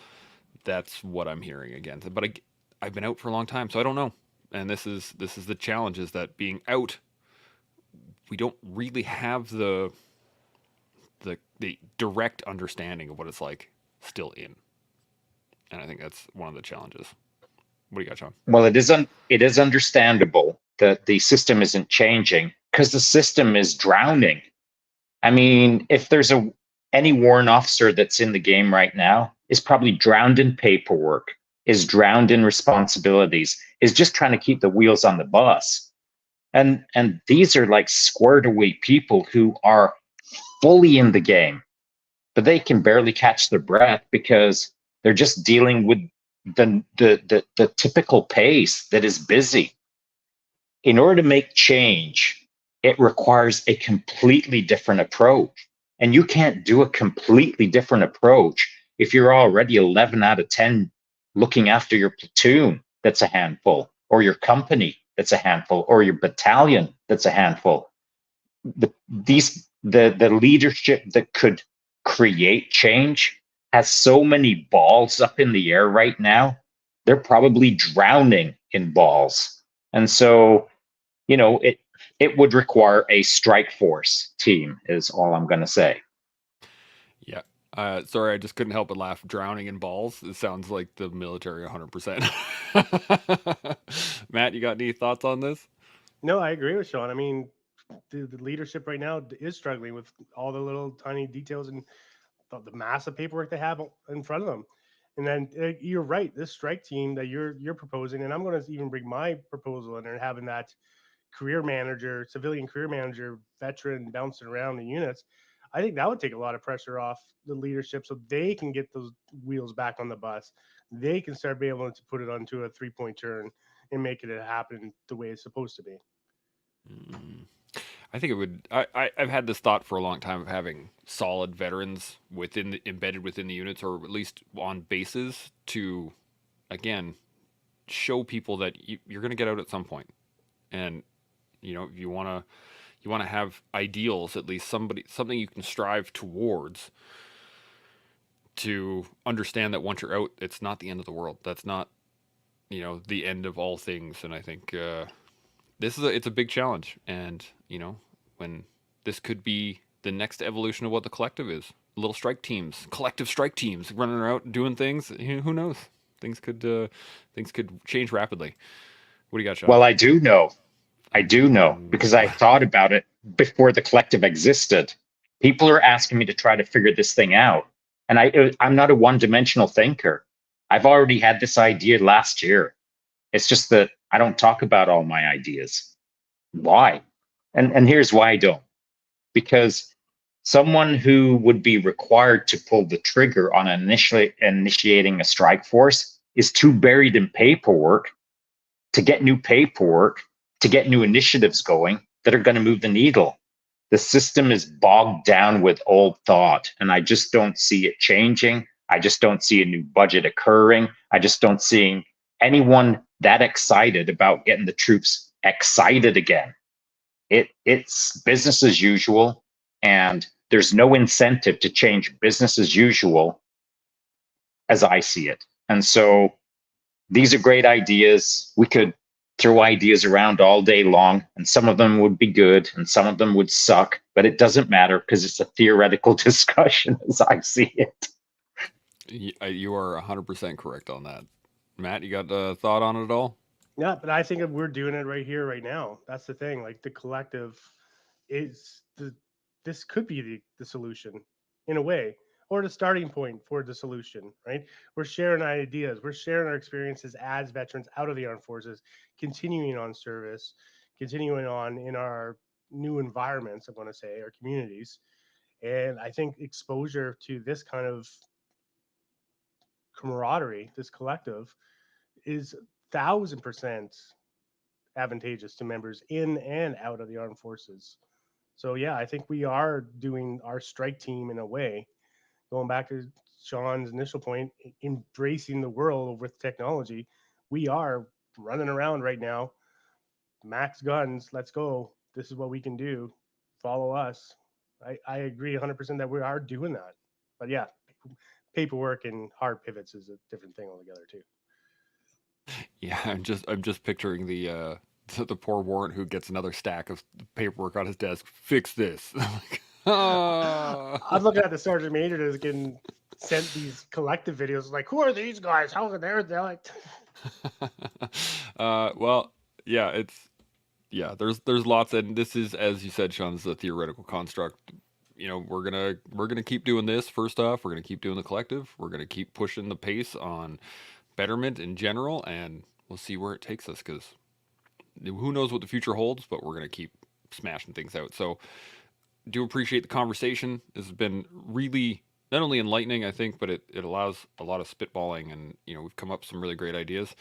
S1: That's what I'm hearing again. But I've been out for a long time, so I don't know. And this is the challenge, is that being out, we don't really have the direct understanding of what it's like still in. And I think that's one of the challenges. What do you got, Shaun?
S3: Well, it is understandable that the system isn't changing because the system is drowning. I mean, if there's any warrant officer that's in the game right now is probably drowned in paperwork, is drowned in responsibilities, is just trying to keep the wheels on the bus. And these are like squared away people who are fully in the game, but they can barely catch their breath because they're just dealing with the typical pace that is busy. In order to make change, it requires a completely different approach. And you can't do a completely different approach if you're already 11 out of 10 looking after your platoon that's a handful, or your company that's a handful, or your battalion that's a handful. The leadership that could create change has so many balls up in the air right now. They're probably drowning in balls. And so, it would require a strike force team, is all I'm going to say.
S1: Yeah. Sorry, I just couldn't help but laugh. Drowning in balls. It sounds like the military 100%. Matt, you got any thoughts on this?
S2: No, I agree with Shaun. I mean, the leadership right now is struggling with all the little tiny details and the massive paperwork they have in front of them. And then you're right, this strike team that you're proposing, and I'm going to even bring my proposal in there, having that career manager, civilian career manager, veteran bouncing around the units. I think that would take a lot of pressure off the leadership so they can get those wheels back on the bus. They can start being able to put it onto a 3-point turn and make it happen the way it's supposed to be.
S1: I think it would. I've had this thought for a long time of having solid veterans embedded within the units, or at least on bases, to again show people that you're going to get out at some point, and if you want to have ideals, at least something you can strive towards, to understand that once you're out, it's not the end of the world. That's not the end of all things. And I think it's a big challenge, and when this could be the next evolution of what the collective is. Little strike teams, collective strike teams, running around doing things. Who knows? Things could change rapidly. What do you got, Shaun?
S3: Well, I do know because I thought about it before the collective existed. People are asking me to try to figure this thing out. And I'm not a one-dimensional thinker. I've already had this idea last year. It's just that I don't talk about all my ideas. Why? And here's why I don't. Because someone who would be required to pull the trigger on initiating a strike force is too buried in paperwork to get new paperwork, to get new initiatives going that are going to move the needle. The system is bogged down with old thought, and I just don't see it changing. I just don't see a new budget occurring. I just don't see anyone that excited about getting the troops excited again. It's business as usual, and there's no incentive to change business as usual as I see it. And so these are great ideas. We could throw ideas around all day long, and some of them would be good and some of them would suck, but it doesn't matter because it's a theoretical discussion as I see it.
S1: You are 100% correct on that. Matt, you got a thought on it at all?
S2: Yeah, but I think we're doing it right here, right now. That's the thing. Like the collective is this could be the solution in a way, or the starting point for the solution, right? We're sharing ideas, we're sharing our experiences as veterans out of the armed forces, continuing on service, continuing on in our new environments, I want to say, our communities. And I think exposure to this kind of camaraderie, this collective, is 1,000% advantageous to members in and out of the armed forces. So yeah, I think we are doing our strike team in a way, going back to Shaun's initial point, embracing the world with technology. We are running around right now, max guns, let's go. This is what we can do. Follow us. I agree 100% that we are doing that. But yeah, paperwork and hard pivots is a different thing altogether too.
S1: Yeah, I'm just picturing the poor warrant who gets another stack of paperwork on his desk. Fix this.
S2: I'm looking at the sergeant major that's getting sent these collective videos. Like, who are these guys? How are they? They're like,
S1: well, yeah, there's lots, and this is, as you said, Shaun, this is a theoretical construct. We're gonna keep doing this. First off, we're gonna keep doing the collective. We're gonna keep pushing the pace on betterment in general, and we'll see where it takes us, because who knows what the future holds, but we're going to keep smashing things out. So do appreciate the conversation. This has been really not only enlightening, I think, but it allows a lot of spitballing, and we've come up with some really great ideas.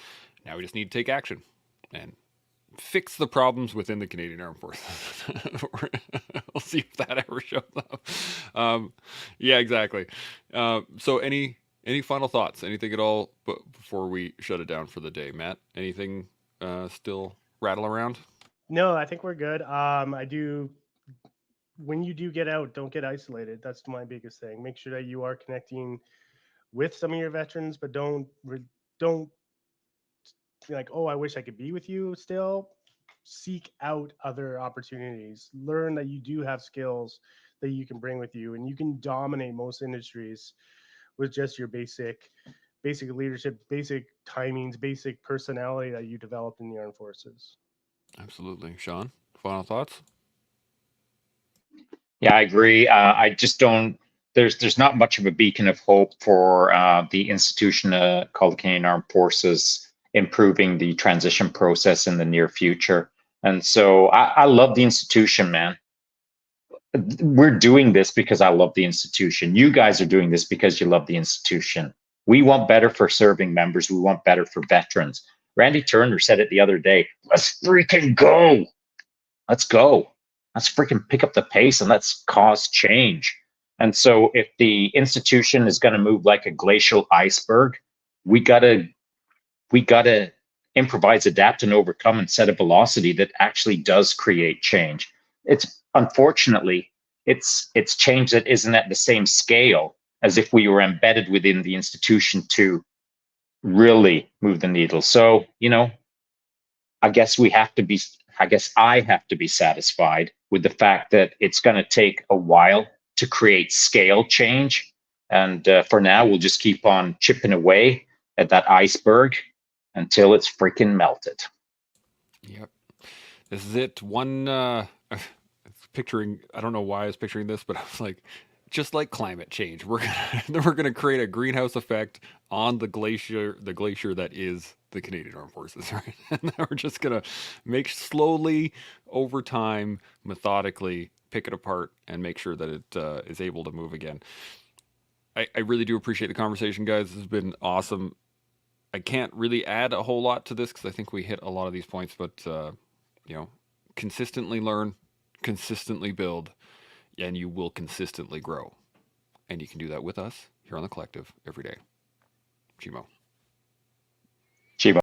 S1: Now we just need to take action and fix the problems within the Canadian Armed Forces. We'll see if that ever shows up. Yeah, exactly. So any final thoughts? Anything at all before we shut it down for the day? Matt, anything still rattle around?
S2: no, I think we're good. I do. When you do get out, don't get isolated. That's my biggest thing. Make sure that you are connecting with some of your veterans, but don't be like, oh, I wish I could be with you still. Seek out other opportunities. Learn that you do have skills that you can bring with you, and you can dominate most industries with just your basic leadership, basic timings, basic personality that you developed in the armed forces.
S1: Absolutely. Shaun, final thoughts?
S3: Yeah, I agree. I just don't. There's not much of a beacon of hope for the institution called the Canadian Armed Forces improving the transition process in the near future. And so I love the institution, man. We're doing this because I love the institution. You guys are doing this because you love the institution. We want better for serving members. We want better for veterans. Randy Turner said it the other day. Let's freaking go. Let's go. let's freaking pick up the pace and let's cause change. And so if the institution is going to move like a glacial iceberg, we gotta improvise, adapt, and overcome and set a velocity that actually does create change. It's unfortunately it's change that isn't at the same scale as if we were embedded within the institution to really move the needle. So, I guess I have to be satisfied with the fact that it's going to take a while to create scale change. And for now, we'll just keep on chipping away at that iceberg until it's freaking melted.
S1: Yep. This is it. Picturing, I don't know why I was picturing this, but I was like, just like climate change, we're gonna create a greenhouse effect on the glacier that is the Canadian Armed Forces, right? And we're just gonna make slowly, over time, methodically, pick it apart and make sure that it is able to move again. I really do appreciate the conversation, guys. This has been awesome. I can't really add a whole lot to this because I think we hit a lot of these points, but consistently learn, consistently build, and you will consistently grow. And you can do that with us here on the Collective every day. Chimo.